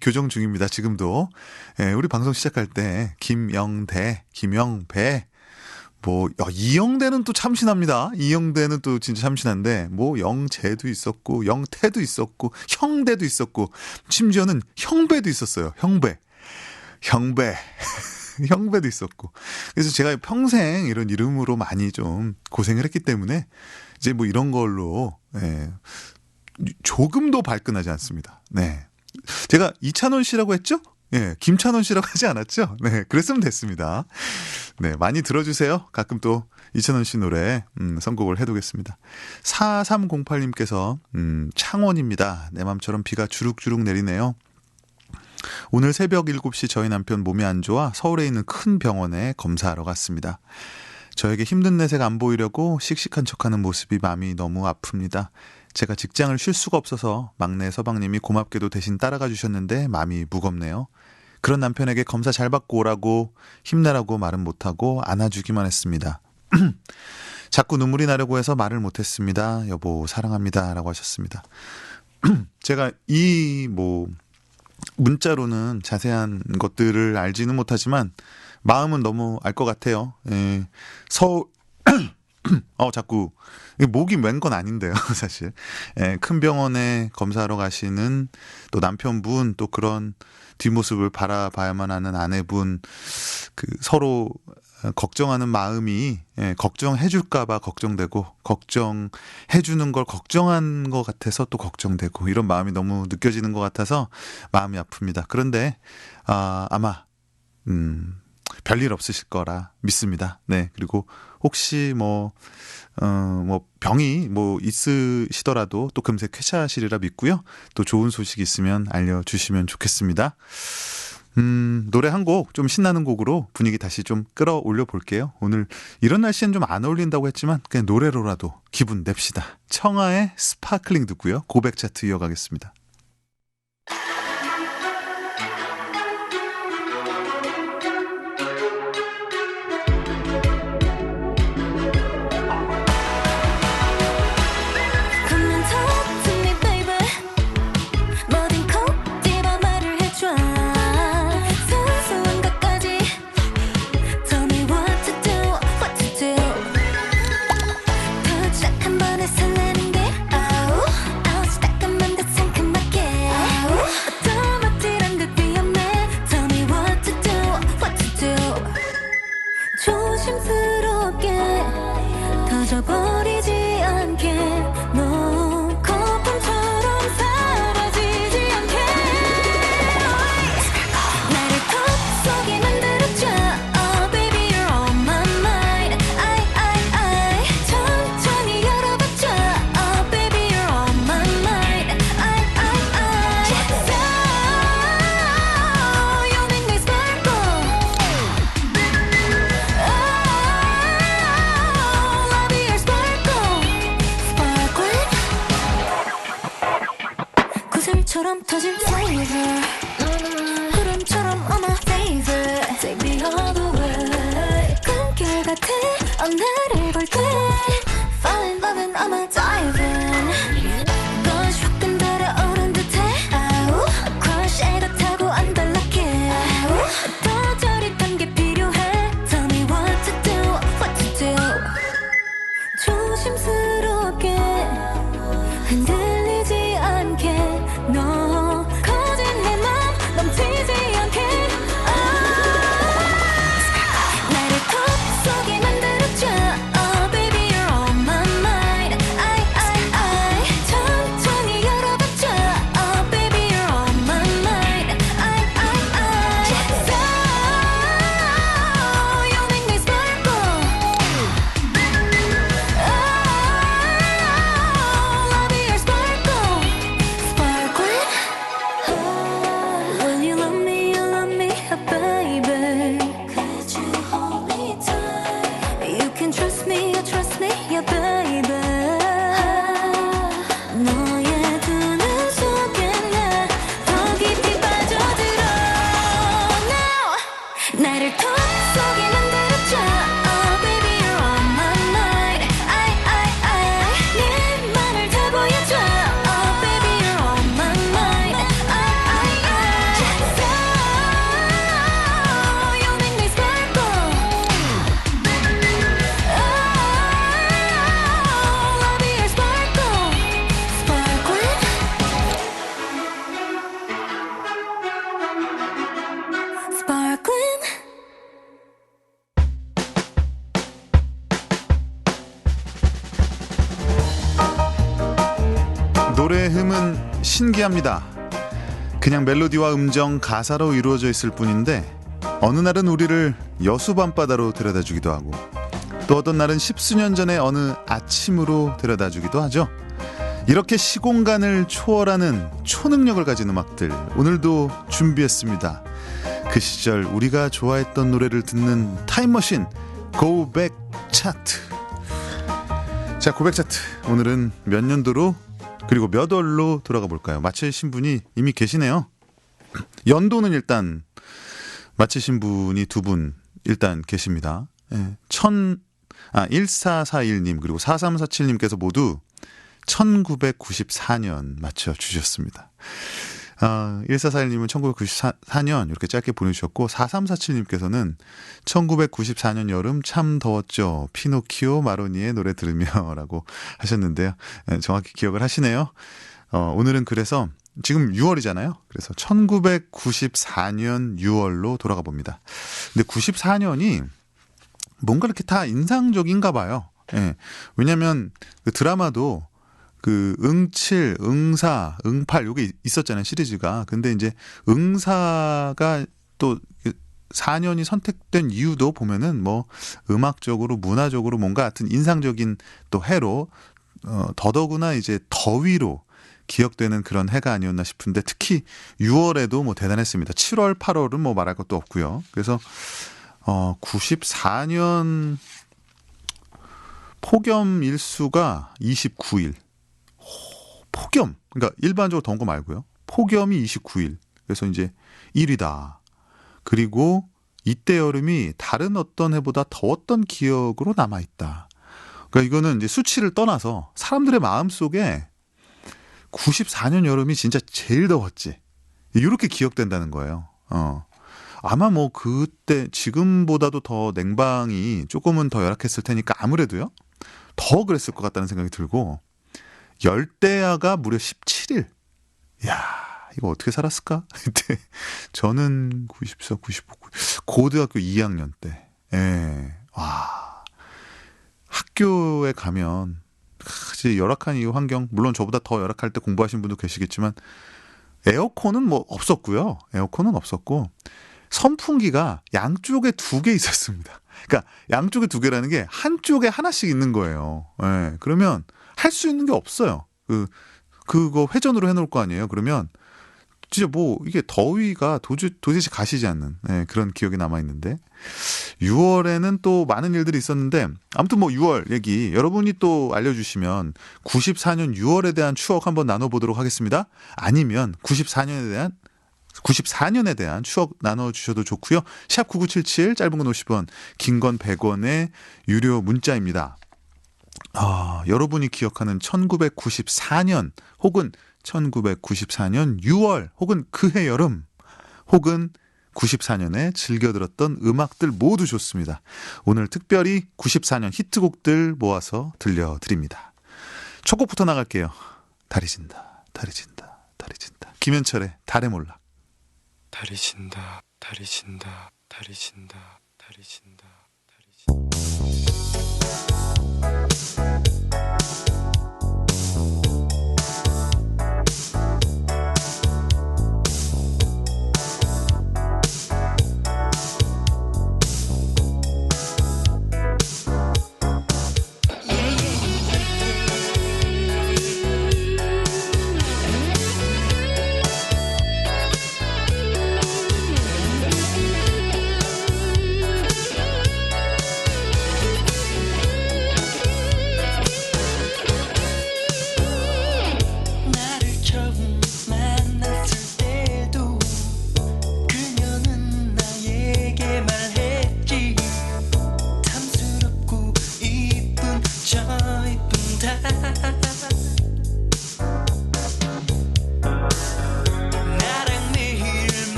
교정 중입니다. 지금도. 예, 우리 방송 시작할 때, 김영배, 뭐, 이영대는 또 참신합니다. 이영대는 또 진짜 참신한데, 뭐, 영재도 있었고, 영태도 있었고, 형대도 있었고, 심지어는 형배도 있었어요. 형배. 형배도 있었고. 그래서 제가 평생 이런 이름으로 많이 좀 고생을 했기 때문에 이제 뭐 이런 걸로 조금도 발끈하지 않습니다. 네. 제가 이찬원 씨라고 했죠? 예, 김찬원 씨라고 하지 않았죠? 네, 그랬으면 됐습니다. 네, 많이 들어주세요. 가끔 또 이찬원 씨 노래 선곡을 해두겠습니다. 4308님께서 창원입니다. 내 맘처럼 비가 주룩주룩 내리네요. 오늘 새벽 7시 저희 남편 몸이 안 좋아 서울에 있는 큰 병원에 검사하러 갔습니다. 저에게 힘든 내색 안 보이려고 씩씩한 척하는 모습이 마음이 너무 아픕니다. 제가 직장을 쉴 수가 없어서 막내 서방님이 고맙게도 대신 따라가 주셨는데 마음이 무겁네요. 그런 남편에게 검사 잘 받고 오라고 힘내라고 말은 못하고 안아주기만 했습니다. 자꾸 눈물이 나려고 해서 말을 못했습니다. 여보 사랑합니다 라고 하셨습니다. 제가 문자로는 자세한 것들을 알지는 못하지만 마음은 너무 알 것 같아요. 예. 자꾸 목이 맨 건 아닌데요, 사실. 예, 큰 병원에 검사하러 가시는 또 남편분 또 그런 뒷모습을 바라봐야만 하는 아내분 서로 걱정하는 마음이 걱정해줄까봐 걱정되고 걱정해주는 걸 걱정한 것 같아서 또 걱정되고 이런 마음이 너무 느껴지는 것 같아서 마음이 아픕니다. 그런데 아마 별일 없으실 거라 믿습니다. 네, 그리고 혹시 병이 있으시더라도 또 금세 쾌차하시리라 믿고요. 또 좋은 소식 있으면 알려주시면 좋겠습니다. 노래 한 곡, 좀 신나는 곡으로 분위기 다시 좀 끌어올려 볼게요. 오늘 이런 날씨엔 좀 안 어울린다고 했지만 그냥 노래로라도 기분 냅시다. 청하의 스파클링 듣고요. 고백 차트 이어가겠습니다. 구슬처럼 터질 flavor 구름처럼 on my favorite Take me all the way 꿈결 같아 나를 볼 때 Fall in love and I'ma dive in Rush 확 끈달아오른 듯해 Crush 애가 타고 안달나게 더 저릿한 게 필요해 Tell me what to do 조심스럽게 흔들리지 않게 너 커진 내 맘 넘치지 않게 나를 컵 속에 만들어줘 Oh baby you're on my mind I 천천히 열어봐줘 Oh baby you're on my mind I So you make me sparkle Oh love your sparkle 노래의 흠은 신기합니다. 그냥 멜로디와 음정, 가사로 이루어져 있을 뿐인데 어느 날은 우리를 여수 밤바다로 데려다주기도 하고 또 어떤 날은 십수년 전의 어느 아침으로 데려다주기도 하죠. 이렇게 시공간을 초월하는 초능력을 가진 음악들 오늘도 준비했습니다. 그 시절 우리가 좋아했던 노래를 듣는 타임머신 고백 차트. 자, 고백 차트 오늘은 몇 년도로 그리고 몇 월로 돌아가 볼까요? 맞히신 분이 이미 계시네요. 연도는 일단 맞히신 분이 두 분 일단 계십니다. 1441님 그리고 4347님께서 모두 1994년 맞춰주셨습니다. 1441님은 1994년 이렇게 짧게 보내주셨고 4347님께서는 1994년 여름 참 더웠죠. 피노키오 마로니의 노래 들으며 라고 하셨는데요. 정확히 기억을 하시네요. 오늘은 그래서 지금 6월이잖아요. 그래서 1994년 6월로 돌아가 봅니다. 근데 94년이 뭔가 이렇게 다 인상적인가 봐요. 예. 왜냐면 그 드라마도 그 응칠, 응사, 응팔 요게 있었잖아요. 시리즈가. 근데 이제 응사가 또 4년이 선택된 이유도 보면은 뭐 음악적으로 문화적으로 뭔가 하여튼 인상적인 또 해로 더더구나 이제 더위로 기억되는 그런 해가 아니었나 싶은데 특히 6월에도 뭐 대단했습니다. 7월, 8월은 뭐 말할 것도 없고요. 그래서 94년 폭염 일수가 29일. 폭염. 그러니까 일반적으로 더운 거 말고요. 폭염이 29일. 그래서 이제 1위다. 그리고 이때 여름이 다른 어떤 해보다 더웠던 기억으로 남아있다. 그러니까 이거는 이제 수치를 떠나서 사람들의 마음속에 94년 여름이 진짜 제일 더웠지. 이렇게 기억된다는 거예요. 아마 뭐 그때 지금보다도 더 냉방이 조금은 더 열악했을 테니까 아무래도요. 더 그랬을 것 같다는 생각이 들고 열대야가 무려 17일. 야, 이거 어떻게 살았을까? 그때 저는 94, 95 고등학교 2학년 때. 예. 와. 학교에 가면 이제 열악한 이 환경, 물론 저보다 더 열악할 때 공부하신 분도 계시겠지만 에어컨은 뭐 없었고요. 에어컨은 없었고 선풍기가 양쪽에 2개 있었습니다. 그러니까 양쪽에 2개라는 게 한쪽에 하나씩 있는 거예요. 예. 그러면 할 수 있는 게 없어요. 그거 회전으로 해놓을 거 아니에요. 그러면 진짜 뭐 이게 더위가 도저히 가시지 않는 그런 기억이 남아있는데 6월에는 또 많은 일들이 있었는데 아무튼 뭐 6월 얘기 여러분이 또 알려주시면 94년 6월에 대한 추억 한번 나눠보도록 하겠습니다. 아니면 94년에 대한 추억 나눠주셔도 좋고요. 샵 9977 짧은 건 50원 긴 건 100원의 유료 문자입니다. 여러분이 기억하는 1994년 혹은 1994년 6월 혹은 그해 여름 혹은 94년에 즐겨 들었던 음악들 모두 좋습니다. 오늘 특별히 94년 히트곡들 모아서 들려드립니다. 첫 곡부터 나갈게요. 달이 진다 달이 진다 달이 진다 김현철의 달의 몰락. 달이 진다 달이 진다 달이 진다 달이 진다 달이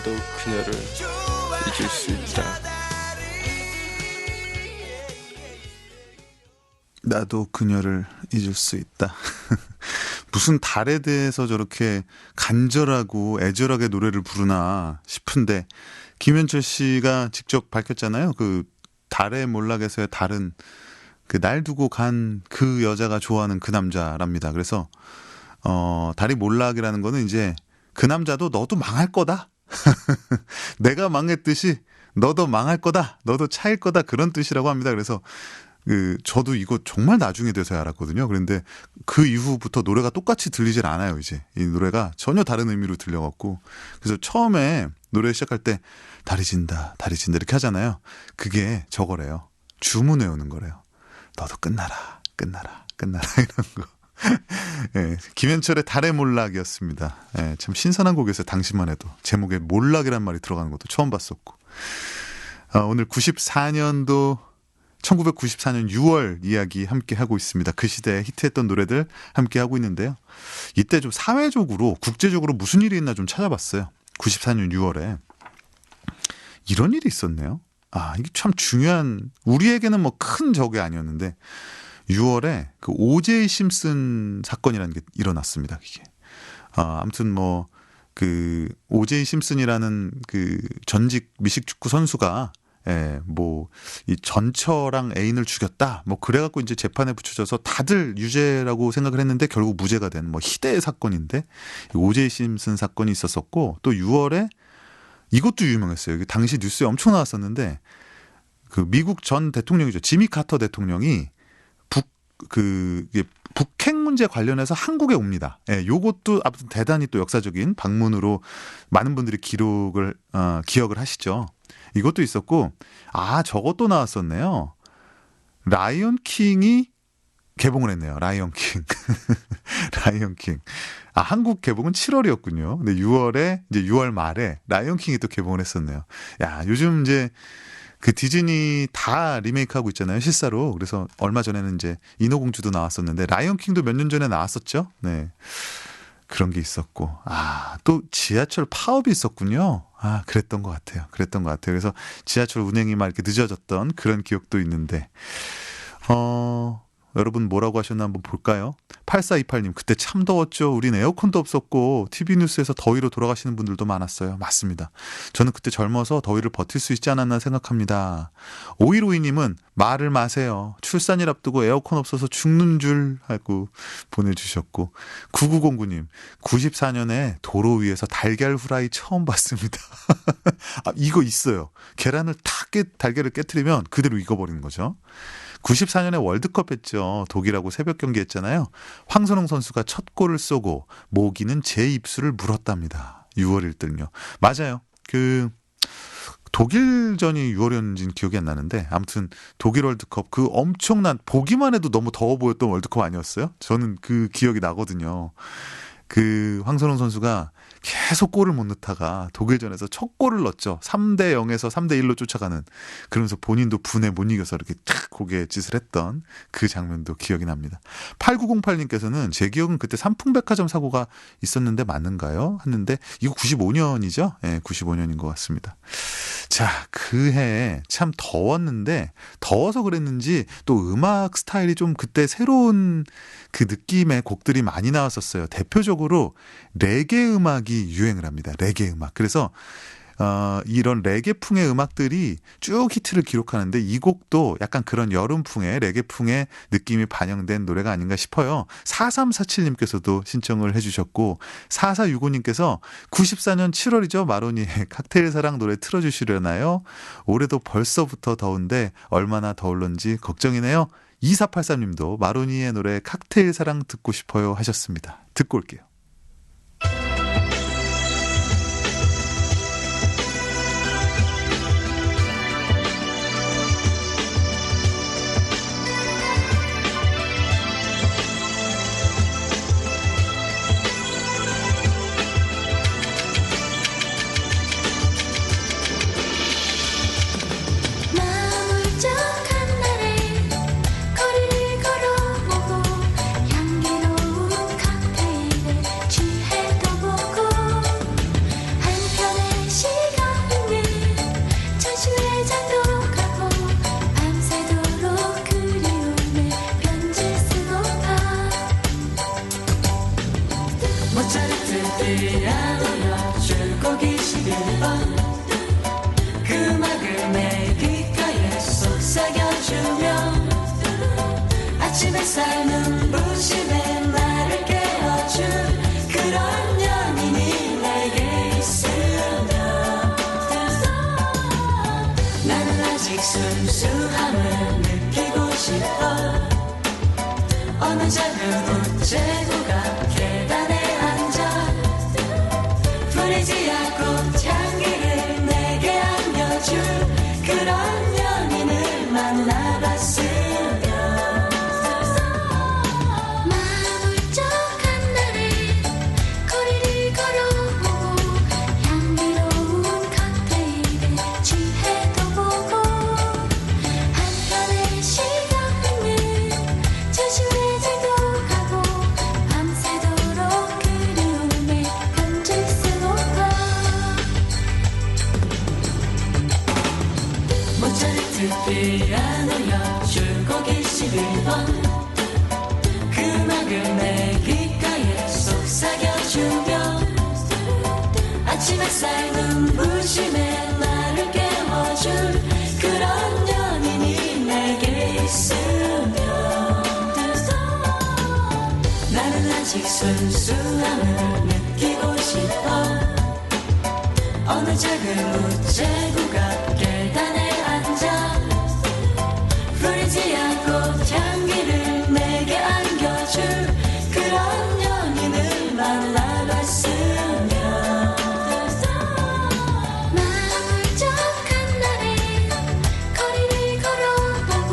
나도 그녀를 잊을 수 있다. 나도 그녀를 잊을 수 있다. 무슨 달에 대해서 저렇게 간절하고 애절하게 노래를 부르나 싶은데 김현철 씨가 직접 밝혔잖아요. 그 달의 몰락에서의 달은 그 날 두고 간 그 여자가 좋아하는 그 남자랍니다. 그래서 달이 몰락이라는 거는 이제 그 남자도 너도 망할 거다. 내가 망했듯이 너도 망할 거다. 너도 차일 거다. 그런 뜻이라고 합니다. 그래서 저도 이거 정말 나중에 돼서야 알았거든요. 그런데 그 이후부터 노래가 똑같이 들리질 않아요, 이제. 이 노래가 전혀 다른 의미로 들려갖고. 그래서 처음에 노래 시작할 때, 달이 진다, 달이 진다, 이렇게 하잖아요. 그게 저거래요. 주문 외우는 거래요. 너도 끝나라, 끝나라, 끝나라, 이런 거. 예, 김현철의 달의 몰락이었습니다. 예, 참 신선한 곡이었어요, 당시만 해도. 제목에 몰락이란 말이 들어가는 것도 처음 봤었고. 오늘 1994년 6월 이야기 함께 하고 있습니다. 그 시대에 히트했던 노래들 함께 하고 있는데요. 이때 좀 사회적으로, 국제적으로 무슨 일이 있나 좀 찾아봤어요. 94년 6월에. 이런 일이 있었네요. 이게 참 중요한, 우리에게는 뭐 큰 적이 아니었는데, 6월에 그 오제이 심슨 사건이라는 게 일어났습니다. 이게. 아무튼 뭐, 그, 오제이 심슨이라는 그 전직 미식축구 선수가 이 전처랑 애인을 죽였다. 뭐 그래갖고 이제 재판에 붙여져서 다들 유죄라고 생각을 했는데 결국 무죄가 된 뭐 희대의 사건인데 오제이 심슨 사건이 있었었고 또 6월에 이것도 유명했어요. 당시 뉴스에 엄청 나왔었는데 그 미국 전 대통령이죠. 지미 카터 대통령이 북핵 문제 관련해서 한국에 옵니다. 요것도 아무튼 대단히 또 역사적인 방문으로 많은 분들이 기억을 하시죠. 이것도 있었고, 저것도 나왔었네요. 라이언 킹이 개봉을 했네요. 라이언 킹. 라이언 킹. 한국 개봉은 7월이었군요. 근데 6월 말에 라이언 킹이 또 개봉을 했었네요. 야, 요즘 이제 그 디즈니 다 리메이크하고 있잖아요. 실사로. 그래서 얼마 전에는 이제 인어공주도 나왔었는데 라이언 킹도 몇 년 전에 나왔었죠. 네. 그런 게 있었고. 또 지하철 파업이 있었군요. 그랬던 것 같아요. 그래서 지하철 운행이 막 이렇게 늦어졌던 그런 기억도 있는데, 여러분 뭐라고 하셨나 한번 볼까요? 8428님, 그때 참 더웠죠. 우린 에어컨도 없었고 TV 뉴스에서 더위로 돌아가시는 분들도 많았어요. 맞습니다. 저는 그때 젊어서 더위를 버틸 수 있지 않았나 생각합니다. 5152님은 말을 마세요. 출산일 앞두고 에어컨 없어서 죽는 줄 하고 보내주셨고, 9909님, 94년에 도로 위에서 달걀 후라이 처음 봤습니다. 이거 있어요. 계란을 달걀을 깨트리면 그대로 익어버리는 거죠. 94년에 월드컵 했죠. 독일하고 새벽 경기 했잖아요. 황선홍 선수가 첫 골을 쏘고 모기는 제 입술을 물었답니다. 6월 1등요. 맞아요. 그 독일전이 6월이었는지는 기억이 안 나는데 아무튼 독일 월드컵 그 엄청난, 보기만 해도 너무 더워 보였던 월드컵 아니었어요? 저는 그 기억이 나거든요. 그 황선홍 선수가 계속 골을 못 넣다가 독일전에서 첫 골을 넣었죠. 3대 0에서 3대 1로 쫓아가는. 그러면서 본인도 분에 못 이겨서 이렇게 탁 고개 짓을 했던 그 장면도 기억이 납니다. 8908님께서는 제 기억은 그때 삼풍백화점 사고가 있었는데 맞는가요? 했는데 이거 95년이죠? 네, 95년인 것 같습니다. 자, 그 해에 참 더웠는데 더워서 그랬는지 또 음악 스타일이 좀 그때 새로운 그 느낌의 곡들이 많이 나왔었어요. 대표적으로 레게 음악이 유행을 합니다. 레게 음악. 그래서 이런 레게풍의 음악들이 쭉 히트를 기록하는데 이 곡도 약간 그런 여름풍의 레게풍의 느낌이 반영된 노래가 아닌가 싶어요. 4347님께서도 신청을 해주셨고 4465님께서 94년 7월이죠. 마로니의 칵테일 사랑 노래 틀어주시려나요? 올해도 벌써부터 더운데 얼마나 더울런지 걱정이네요. 2483님도 마로니의 노래 칵테일 사랑 듣고 싶어요 하셨습니다. 듣고 올게요. 향기로운 칵테일에 피아노 줄거기 11번 그 음악을 내 귓가에 속삭여주며 아침 햇살 눈부심에 나를 깨워줄 그런 연인이 내게 있으면 나는 아직 순수함을 느끼고 싶어 어느 작은 우체국가 계단에 앉아 프레지아 꽃향기를 내게 안겨줄 그런 연인을 만나봤으면 마음 울적한 날에 거리를 걸어보고 향기로운 칵테일에 취해도 보고 한편의 시간은 저주에 잘도 가고 밤새도록 그리움에 편지를 쓰고파 모차르트 피아노 연주곡 21번 그 음악을 내 귓가에 속삭여주며 아침 햇살 눈부심에 나를 깨워줄 그런 연인이 내게 있으면 나는 아직 순수함을 느끼고 싶어 어느 작은 우체국가 계단에 앉아 프레지아 꽃향기를 내게 안겨줄 그런 연인을 만나봤으면 마음 울적한 날에 거리를 걸어보고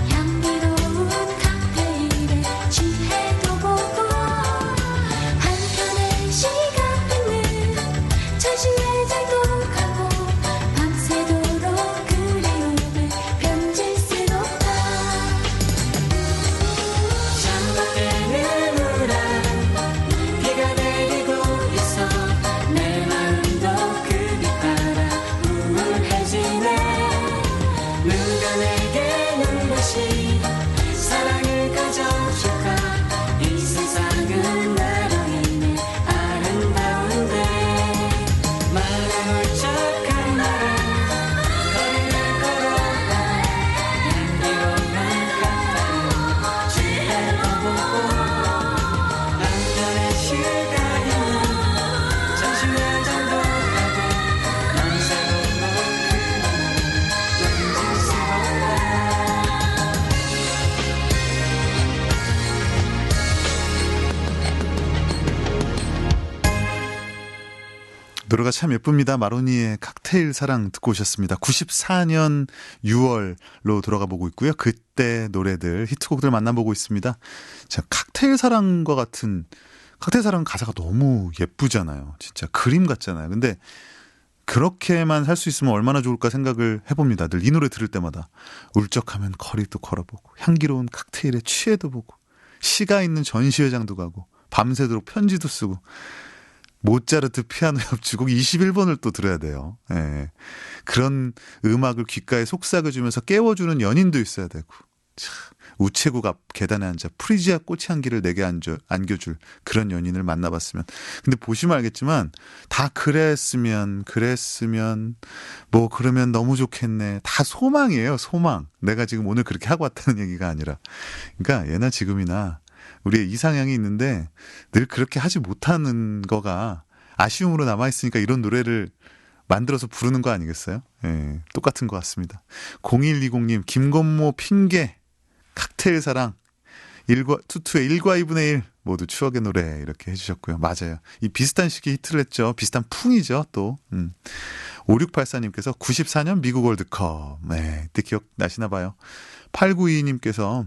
향기로운 칵테일에 취해도 보고 한편의 시간은 저주에 잘도 가고 밤새도록 그리움에 편지를 쓰고파 창밖에는 우란 비가 내리고 있어 내 마음도 그 빛 따라 우울해지네 누가 내게 눈부신 사랑을 가져줄까 이 세상은 나로 인해 아름다운데 마음 울적한 날에 거리를 걸어가 향기로운 칵테일 취해도 보고 한편의 시간은 저주에 잠도 가고 밤새도록 그리움을 편지 쓰고파 노래가 참 예쁩니다. 마로니의 칵테일 사랑 듣고 오셨습니다. 94년 6월로 돌아가 보고 있고요. 그때 노래들, 히트곡들 만나보고 있습니다. 자, 칵테일 사랑과 같은, 칵테일 사랑 가사가 너무 예쁘잖아요. 진짜 그림 같잖아요. 근데 그렇게만 살 수 있으면 얼마나 좋을까 생각을 해봅니다. 늘 이 노래 들을 때마다. 울적하면 거리도 걸어보고, 향기로운 칵테일에 취해도 보고, 시가 있는 전시회장도 가고, 밤새도록 편지도 쓰고, 모차르트 피아노 협주곡 21번을 또 들어야 돼요. 예. 그런 음악을 귓가에 속삭여주면서 깨워주는 연인도 있어야 되고, 참, 우체국 앞 계단에 앉아 프리지아 꽃향기를 내게 안겨줄 그런 연인을 만나봤으면. 근데 보시면 알겠지만 다 그랬으면 뭐 그러면 너무 좋겠네. 다 소망이에요. 소망. 내가 지금 오늘 그렇게 하고 왔다는 얘기가 아니라. 그러니까 예나 지금이나 우리의 이상향이 있는데 늘 그렇게 하지 못하는 거가 아쉬움으로 남아있으니까 이런 노래를 만들어서 부르는 거 아니겠어요? 예, 똑같은 것 같습니다. 0120님, 김건모 핑계, 칵테일 사랑, 투투의 1과 2분의 1 모두 추억의 노래 이렇게 해주셨고요. 맞아요. 이 비슷한 시기에 히트를 했죠. 비슷한 풍이죠, 또. 5684님께서 94년 미국 월드컵. 네, 이때 기억나시나 봐요. 8922님께서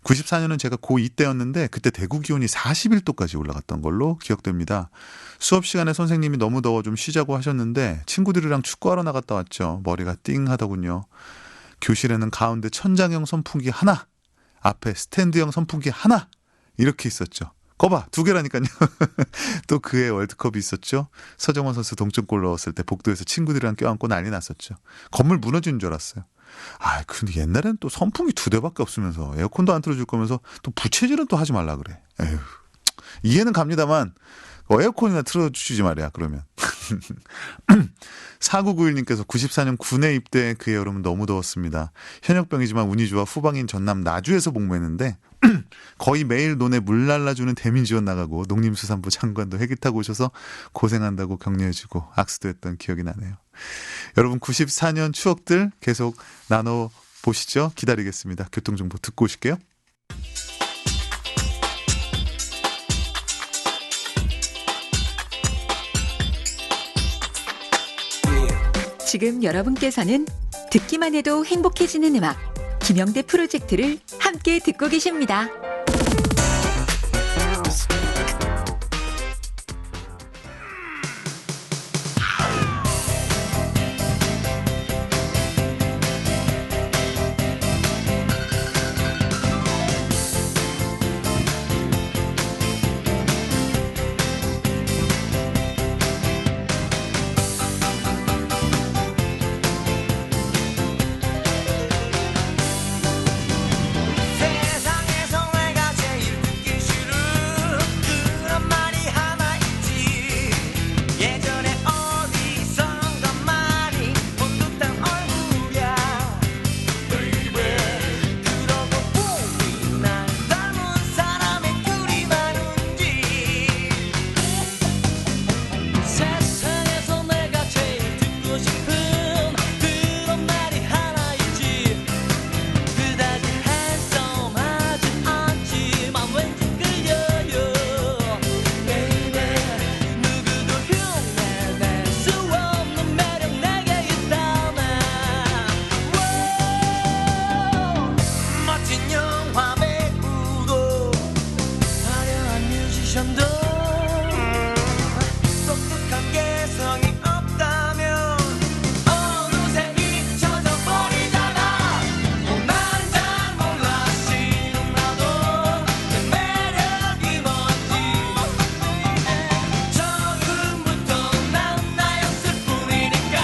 94년은 제가 고2 때였는데 그때 대구 기온이 41도까지 올라갔던 걸로 기억됩니다. 수업 시간에 선생님이 너무 더워 좀 쉬자고 하셨는데 친구들이랑 축구하러 나갔다 왔죠. 머리가 띵하더군요. 교실에는 가운데 천장형 선풍기 하나, 앞에 스탠드형 선풍기 하나 이렇게 있었죠. 거봐, 2개라니까요. 또 그해 월드컵이 있었죠. 서정원 선수 동점골 넣었을 때 복도에서 친구들이랑 껴안고 난리 났었죠. 건물 무너지는 줄 알았어요. 아, 근데 옛날엔 또 선풍기 2대밖에 없으면서 에어컨도 안 틀어줄 거면서 또 부채질은 또 하지 말라 그래. 에휴, 이해는 갑니다만 에어컨이나 틀어주지 말이야 그러면. 4991님께서 94년 군에 입대 그해 여름은 너무 더웠습니다. 현역병이지만 운이 좋아 후방인 전남 나주에서 복무했는데 거의 매일 논에 물 날라주는 대민 지원 나가고 농림수산부 장관도 헬기 타고 오셔서 고생한다고 격려해주고 악수도 했던 기억이 나네요. 여러분 94년 추억들 계속 나눠보시죠. 기다리겠습니다. 교통정보 듣고 오실게요. 지금 여러분께서는 듣기만 해도 행복해지는 음악 김영대 프로젝트를 함께 듣고 계십니다. 세상에서 내가 제일 듣기 싫은 그런 말이 하나 있지. 예전에 어디선가 많이 본 듯한 얼굴이야. Baby 그러고 보니 날 닮은 사람이 그리 많은지. 세상에서 내가 제일 듣고 싶은 그런 말이 하나 있지. 그다지 핸섬하진 않지만 왠지 끌려요. Baby 누구도 흉내낼 수 없는 매력 내게 있다네. 멋진 영화 배우도 화려한 뮤지션도 독특한 개성이 없다면 어느새 잊혀져 버리잖아. 난 잘 몰라 싫은 나도 내 매력이 뭔지. 처음부터 난 나였을 뿐이니까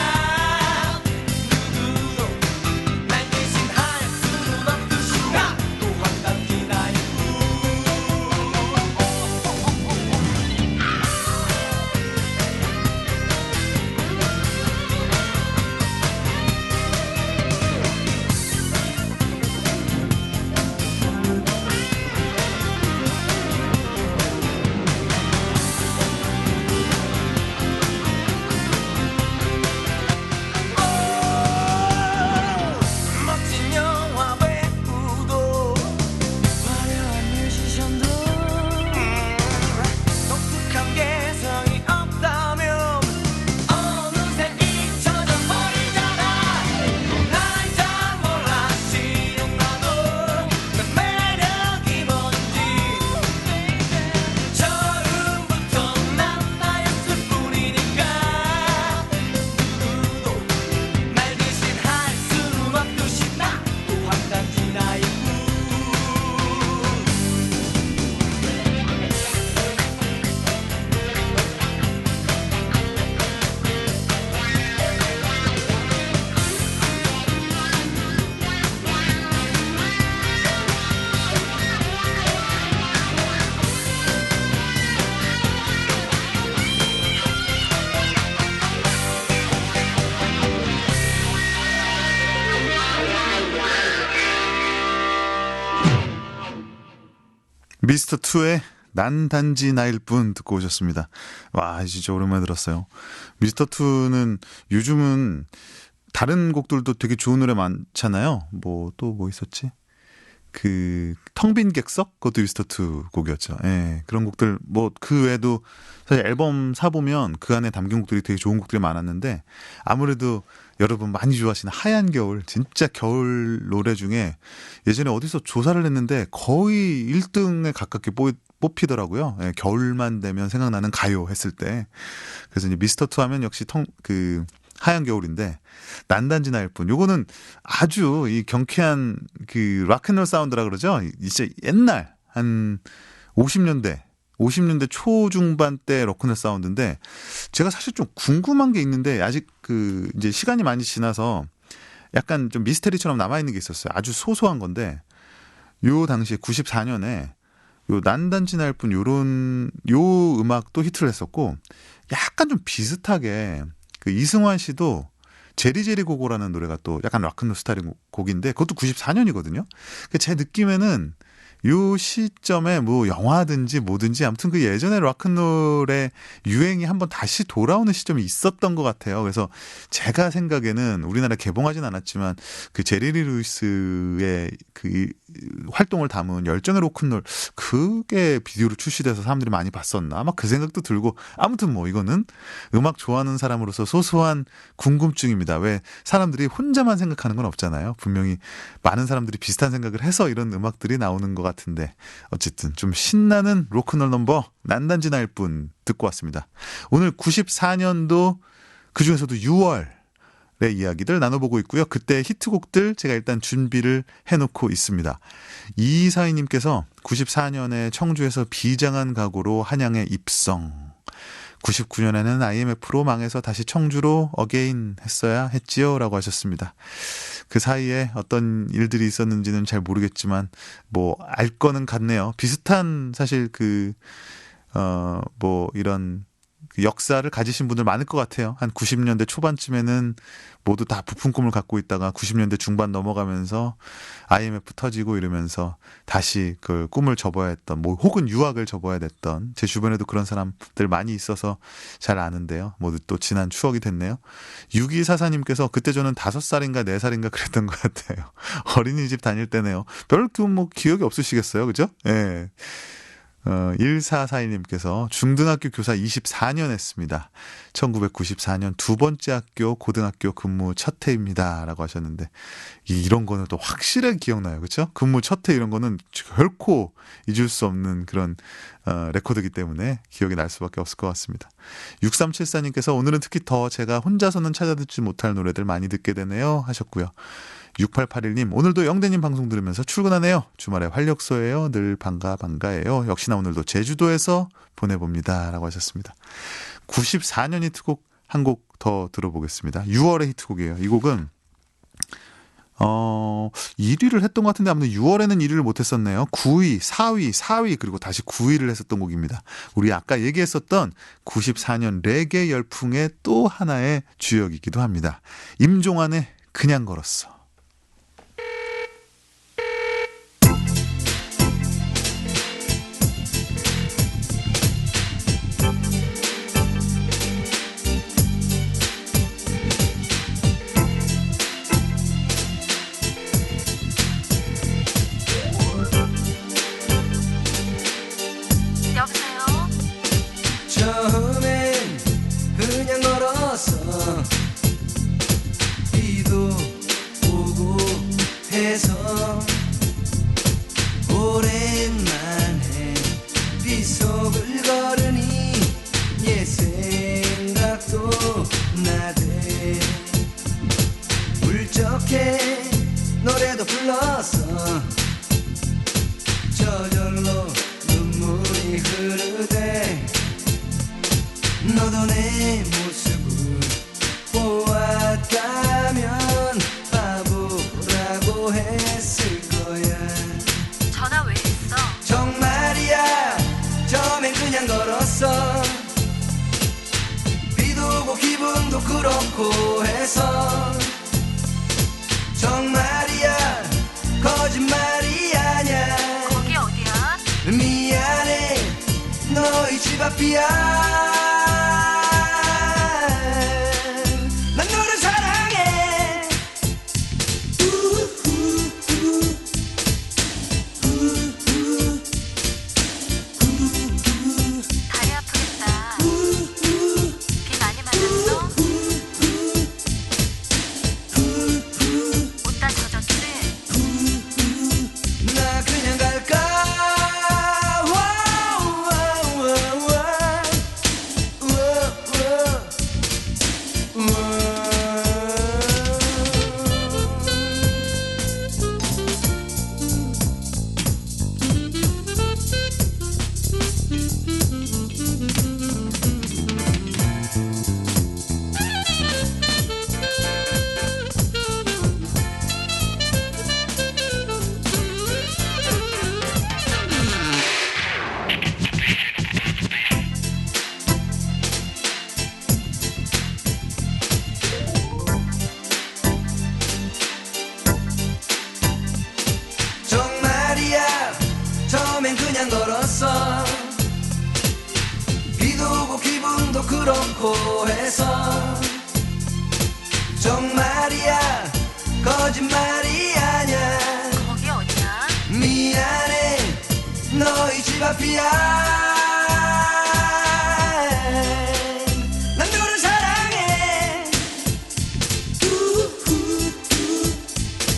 누구도 날 대신할 수는 없듯이 나 또한 단지 나의 멋진 영화 배우도 화려한 뮤지션도 독특한 개성이 없다면 어느새 잊혀져 버리잖아. 난 잘 몰라 싫은 나도 내 매력이 뭔지. 처음부터 난 나였을 뿐이니까 누구도 날 대신할 수는 없듯이 나 또한 단지 나의 미스터2의 난 단지 나일 뿐 듣고 오셨습니다. 와, 진짜 오랜만에 들었어요. 미스터2는 요즘은 다른 곡들도 되게 좋은 노래 많잖아요. 뭐 또 뭐 있었지? 그 텅 빈 객석? 그것도 미스터2 곡이었죠. 예, 그런 곡들 뭐 그 외에도 사실 앨범 사보면 그 안에 담긴 곡들이 되게 좋은 곡들이 많았는데 아무래도 여러분 많이 좋아하시는 하얀 겨울, 진짜 겨울 노래 중에 예전에 어디서 조사를 했는데 거의 1등에 가깝게 뽑히더라고요. 예, 겨울만 되면 생각나는 가요 했을 때. 그래서 이제 미스터2 하면 역시 하얀 겨울인데 난단지 나일 뿐. 요거는 아주 이 경쾌한 그 락앤롤 사운드라 그러죠. 이제 옛날 한 50년대 초중반 때 락앤롤 사운드인데 제가 사실 좀 궁금한 게 있는데 아직 그 이제 시간이 많이 지나서 약간 좀 미스테리처럼 남아 있는 게 있었어요. 아주 소소한 건데 요 당시에 94년에 요 난단지 날 뿐 요 음악도 히트를 했었고 약간 좀 비슷하게 그 이승환 씨도 제리제리 고고라는 노래가 또 약간 락큰롤 스타일의 곡인데 그것도 94년이거든요. 제 느낌에는 요 시점에 뭐 영화든지 뭐든지 아무튼 그 예전에 락큰롤의 유행이 한번 다시 돌아오는 시점이 있었던 것 같아요. 그래서 제가 생각에는 우리나라 개봉하진 않았지만 그 제리 리 루이스의 그 활동을 담은 열정의 락큰롤 그게 비디오로 출시돼서 사람들이 많이 봤었나 아마 그 생각도 들고 아무튼 뭐 이거는 음악 좋아하는 사람으로서 소소한 궁금증입니다. 왜 사람들이 혼자만 생각하는 건 없잖아요. 분명히 많은 사람들이 비슷한 생각을 해서 이런 음악들이 나오는 것 같은데 어쨌든 좀 신나는 로큰롤 넘버 난단지 날 뿐 듣고 왔습니다. 오늘 94년도 그중에서도 6월의 이야기들 나눠보고 있고요. 그때 히트곡들 제가 일단 준비를 해놓고 있습니다. 이사희님께서 94년에 청주에서 비장한 각오로 한양에 입성 99년에는 IMF로 망해서 다시 청주로 어게인 했어야 했지요 라고 하셨습니다. 그 사이에 어떤 일들이 있었는지는 잘 모르겠지만 뭐 알 거는 같네요. 비슷한 사실 뭐 이런 역사를 가지신 분들 많을 것 같아요. 한 90년대 초반쯤에는 모두 다 부푼 꿈을 갖고 있다가 90년대 중반 넘어가면서 IMF 터지고 이러면서 다시 그 꿈을 접어야 했던 뭐 혹은 유학을 접어야 됐던 제 주변에도 그런 사람들 많이 있어서 잘 아는데요. 모두 또 지난 추억이 됐네요. 6244님께서 그때 저는 5살인가 4살인가 그랬던 것 같아요. 어린이집 다닐 때네요. 별 뭐 기억이 없으시겠어요. 그죠? 예. 네. 1442님께서 중등학교 교사 24년 했습니다. 1994년 두 번째 학교 고등학교 근무 첫 해입니다. 라고 하셨는데 이런 거는 또 확실하게 기억나요. 그렇죠? 근무 첫 해 이런 거는 결코 잊을 수 없는 그런 레코드이기 때문에 기억이 날 수밖에 없을 것 같습니다. 6374님께서 오늘은 특히 더 제가 혼자서는 찾아듣지 못할 노래들 많이 듣게 되네요 하셨고요. 6881님 오늘도 영대님 방송 들으면서 출근하네요. 주말에 활력소예요. 늘 반가예요. 역시나 오늘도 제주도에서 보내봅니다. 라고 하셨습니다. 94년 히트곡 한 곡 더 들어보겠습니다. 6월의 히트곡이에요. 이 곡은 1위를 했던 것 같은데 아무튼 6월에는 1위를 못했었네요. 9위, 4위 그리고 다시 9위를 했었던 곡입니다. 우리 아까 얘기했었던 94년 레게 열풍의 또 하나의 주역이기도 합니다. 임종환의 그냥 걸었어. 처음엔 그냥 걸었어 비도 오고 해서 오랜만에 빗속을 걸으니 옛 생각도 나대 울적해 노래도 불렀어 저절로 눈물이 흐르대 너도 내 모습을 보았다면 바보라고 했을 거야 전화 왜 했어? 정말이야 처음엔 그냥 걸었어 비도 오고 기분도 그렇고 해서 정말이야 거짓말이 아냐 거기 어디야? 미안해 너희 집 앞이야 난 너를 사랑해 다리 아프겠다 비 많이 맞았어? 옷 다 젖었지? 나 그냥 갈까 밤엔 그냥 걸었어. 비도 오고 기분도 그렇고 해서 정말이야 거짓말이 아냐. 거기 어디야? 미안해 너희 집 앞이야. 난 누구를 사랑해.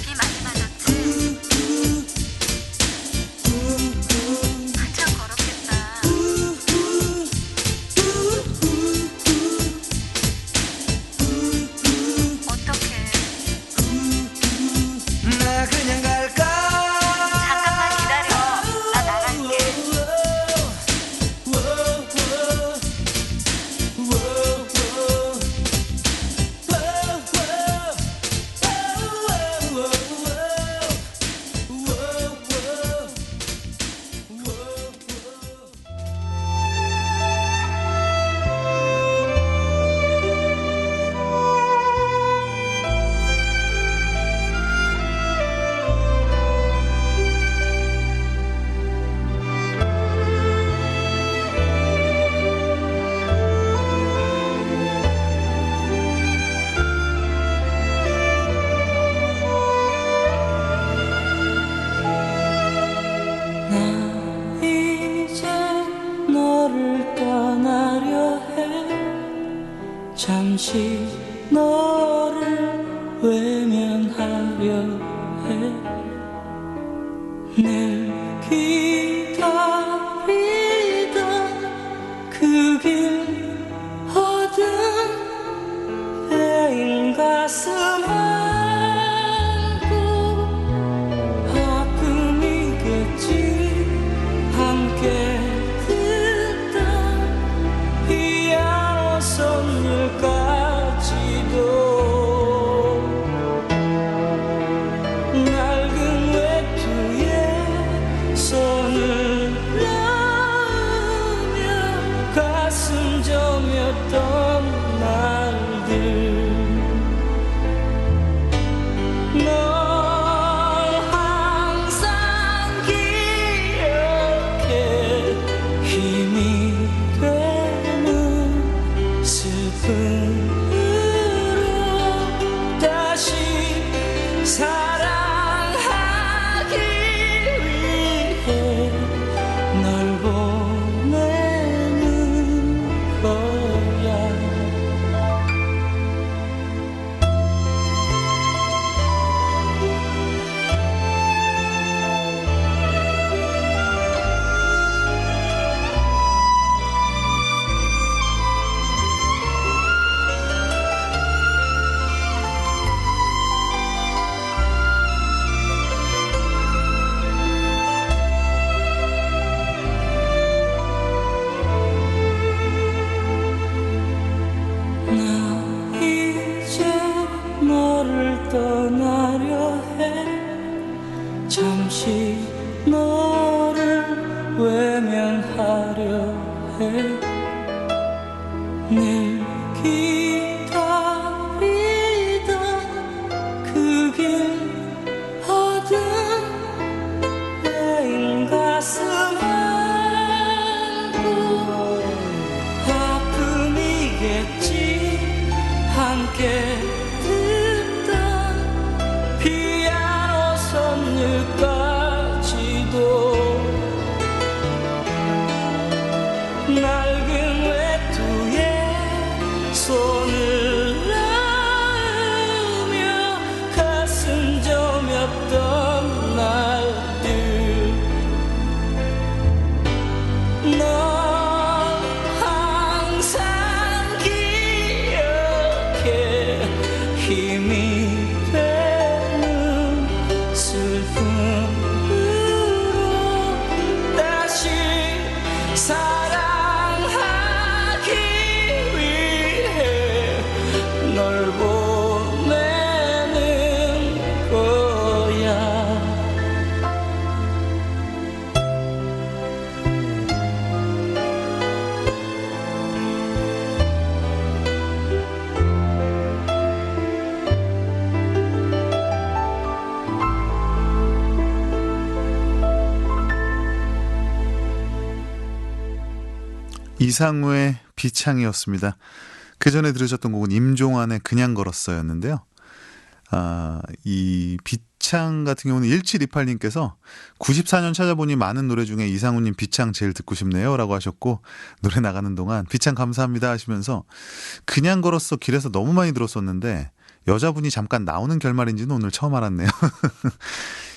비 많이 맞았지? 한참 걸었겠다. 어떡해. 나 그냥 갈까. 잠깐만 기다려. 나 나갈게. 이제 너를 떠나려 해. 잠시 너를 외면하려 해. 늘 기다리던 그 길 어둠 베인 가슴 안고 아픔이겠지. 함께 듣던 피아노 선율까지도 낡은 외투에 손을 넣으며 가슴 저몄던 날들. 널 항상 기억해. 힘이 되는 슬픔으로 다시 사랑하기 위해 널 보내는 거야. 나 이제 너를 떠나려 해. 잠시 너를 외면하려 해. 늘 기다리던 그 길 어둠 베인 가슴 안고 아픔이겠지. 함께 듣던 피아노 선율까지도 낡은 외투에 손 이상우의 비창이었습니다. 그 전에 들으셨던 곡은 임종환의 그냥 걸었어였는데요. 이 비창 같은 경우는 1728님께서 94년 찾아보니 많은 노래 중에 이상우님 비창 제일 듣고 싶네요 라고 하셨고, 노래 나가는 동안 비창 감사합니다 하시면서 그냥 걸었어 길에서 너무 많이 들었었는데 여자분이 잠깐 나오는 결말인지는 오늘 처음 알았네요.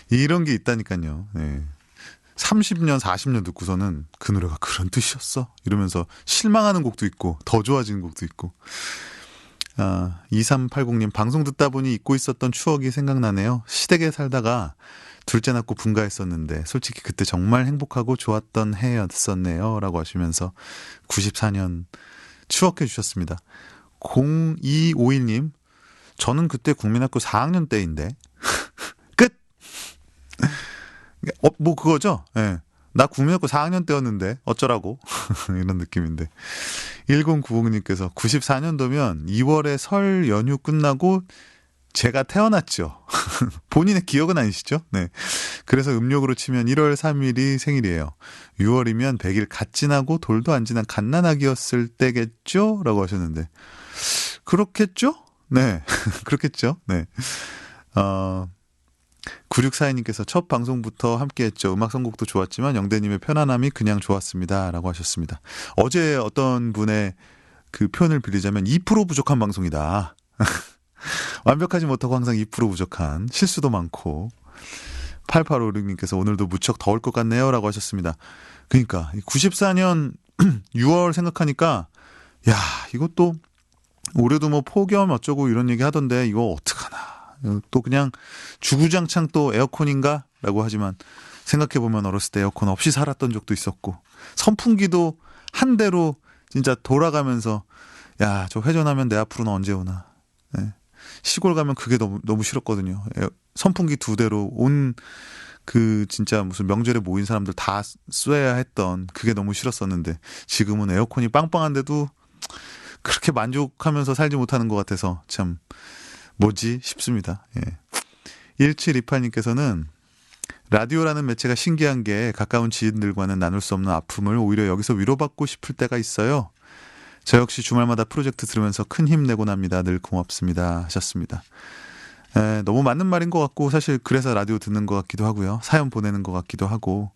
이런 게 있다니까요. 네. 30년 40년 듣고서는 그 노래가 그런 뜻이었어 이러면서 실망하는 곡도 있고 더 좋아지는 곡도 있고. 2380님 방송 듣다 보니 잊고 있었던 추억이 생각나네요. 시댁에 살다가 둘째 낳고 분가했었는데 솔직히 그때 정말 행복하고 좋았던 해였었네요 라고 하시면서 94년 추억해 주셨습니다. 0251님 저는 그때 국민학교 4학년 때인데 끝! 뭐 그거죠? 예. 나 국민학교 4학년 때였는데 어쩌라고 이런 느낌인데. 1090님께서 94년도면 2월에 설 연휴 끝나고 제가 태어났죠. 본인의 기억은 아니시죠? 네. 그래서 음력으로 치면 1월 3일이 생일이에요. 6월이면 100일 갓 지나고 돌도 안 지난 갓난아기였을 때겠죠? 라고 하셨는데 그렇겠죠? 네. 그렇겠죠? 네. 9642님께서 첫 방송부터 함께했죠. 음악 선곡도 좋았지만 영대님의 편안함이 그냥 좋았습니다 라고 하셨습니다. 어제 어떤 분의 그 표현을 빌리자면 2% 부족한 방송이다. 완벽하지 못하고 항상 2% 부족한, 실수도 많고. 8856님께서 오늘도 무척 더울 것 같네요 라고 하셨습니다. 그러니까 94년 6월 생각하니까 야 이것도 올해도 뭐 폭염 어쩌고 이런 얘기 하던데 이거 어떡하나. 또 그냥 주구장창 또 에어컨인가? 라고 하지만 생각해보면 어렸을 때 에어컨 없이 살았던 적도 있었고 선풍기도 한 대로 진짜 돌아가면서 야, 저 회전하면 내 앞으로는 언제 오나. 네. 시골 가면 그게 너무 싫었거든요. 선풍기 2대로 온 그 진짜 무슨 명절에 모인 사람들 다 쐬야 했던 그게 너무 싫었었는데 지금은 에어컨이 빵빵한데도 그렇게 만족하면서 살지 못하는 것 같아서 참 뭐지 싶습니다. 예. 1728님께서는 라디오라는 매체가 신기한 게 가까운 지인들과는 나눌 수 없는 아픔을 오히려 여기서 위로받고 싶을 때가 있어요. 저 역시 주말마다 프로젝트 들으면서 큰 힘 내곤 합니다. 늘 고맙습니다 하셨습니다. 너무 맞는 말인 것 같고 사실 그래서 라디오 듣는 것 같기도 하고요. 사연 보내는 것 같기도 하고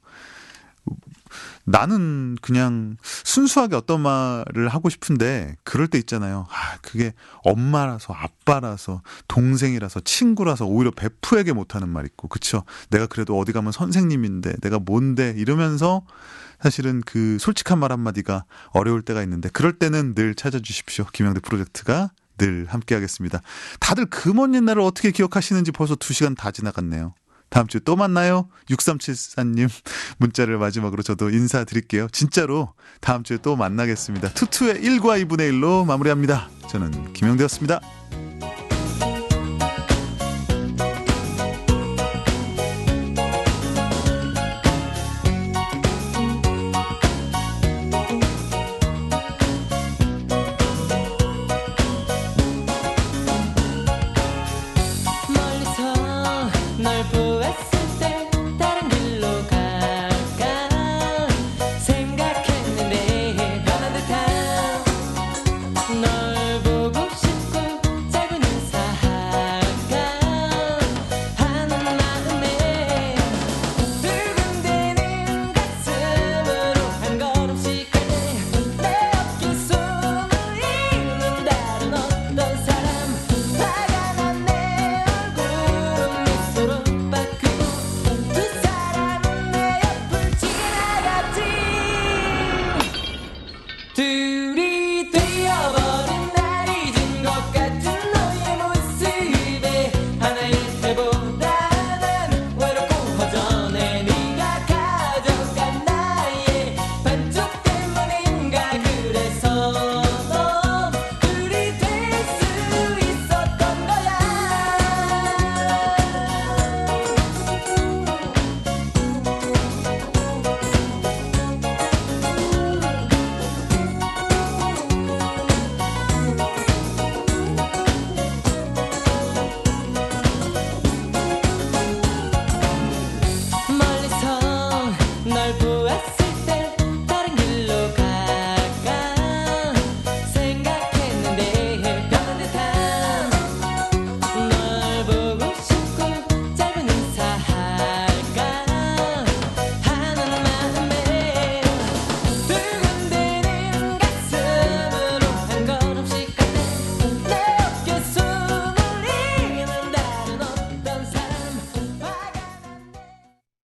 나는 그냥 순수하게 어떤 말을 하고 싶은데 그럴 때 있잖아요. 그게 엄마라서 아빠라서 동생이라서 친구라서 오히려 베프에게 못하는 말 있고 그쵸? 내가 그래도 어디 가면 선생님인데 내가 뭔데 이러면서 사실은 그 솔직한 말 한마디가 어려울 때가 있는데 그럴 때는 늘 찾아주십시오. 김영대 프로젝트가 늘 함께하겠습니다. 다들 그 먼 옛날을 어떻게 기억하시는지 벌써 2시간 다 지나갔네요. 다음 주에 또 만나요. 6374님 문자를 마지막으로 저도 인사드릴게요. 진짜로 다음 주에 또 만나겠습니다. 투투의 1과 2분의 1로 마무리합니다. 저는 김영대였습니다.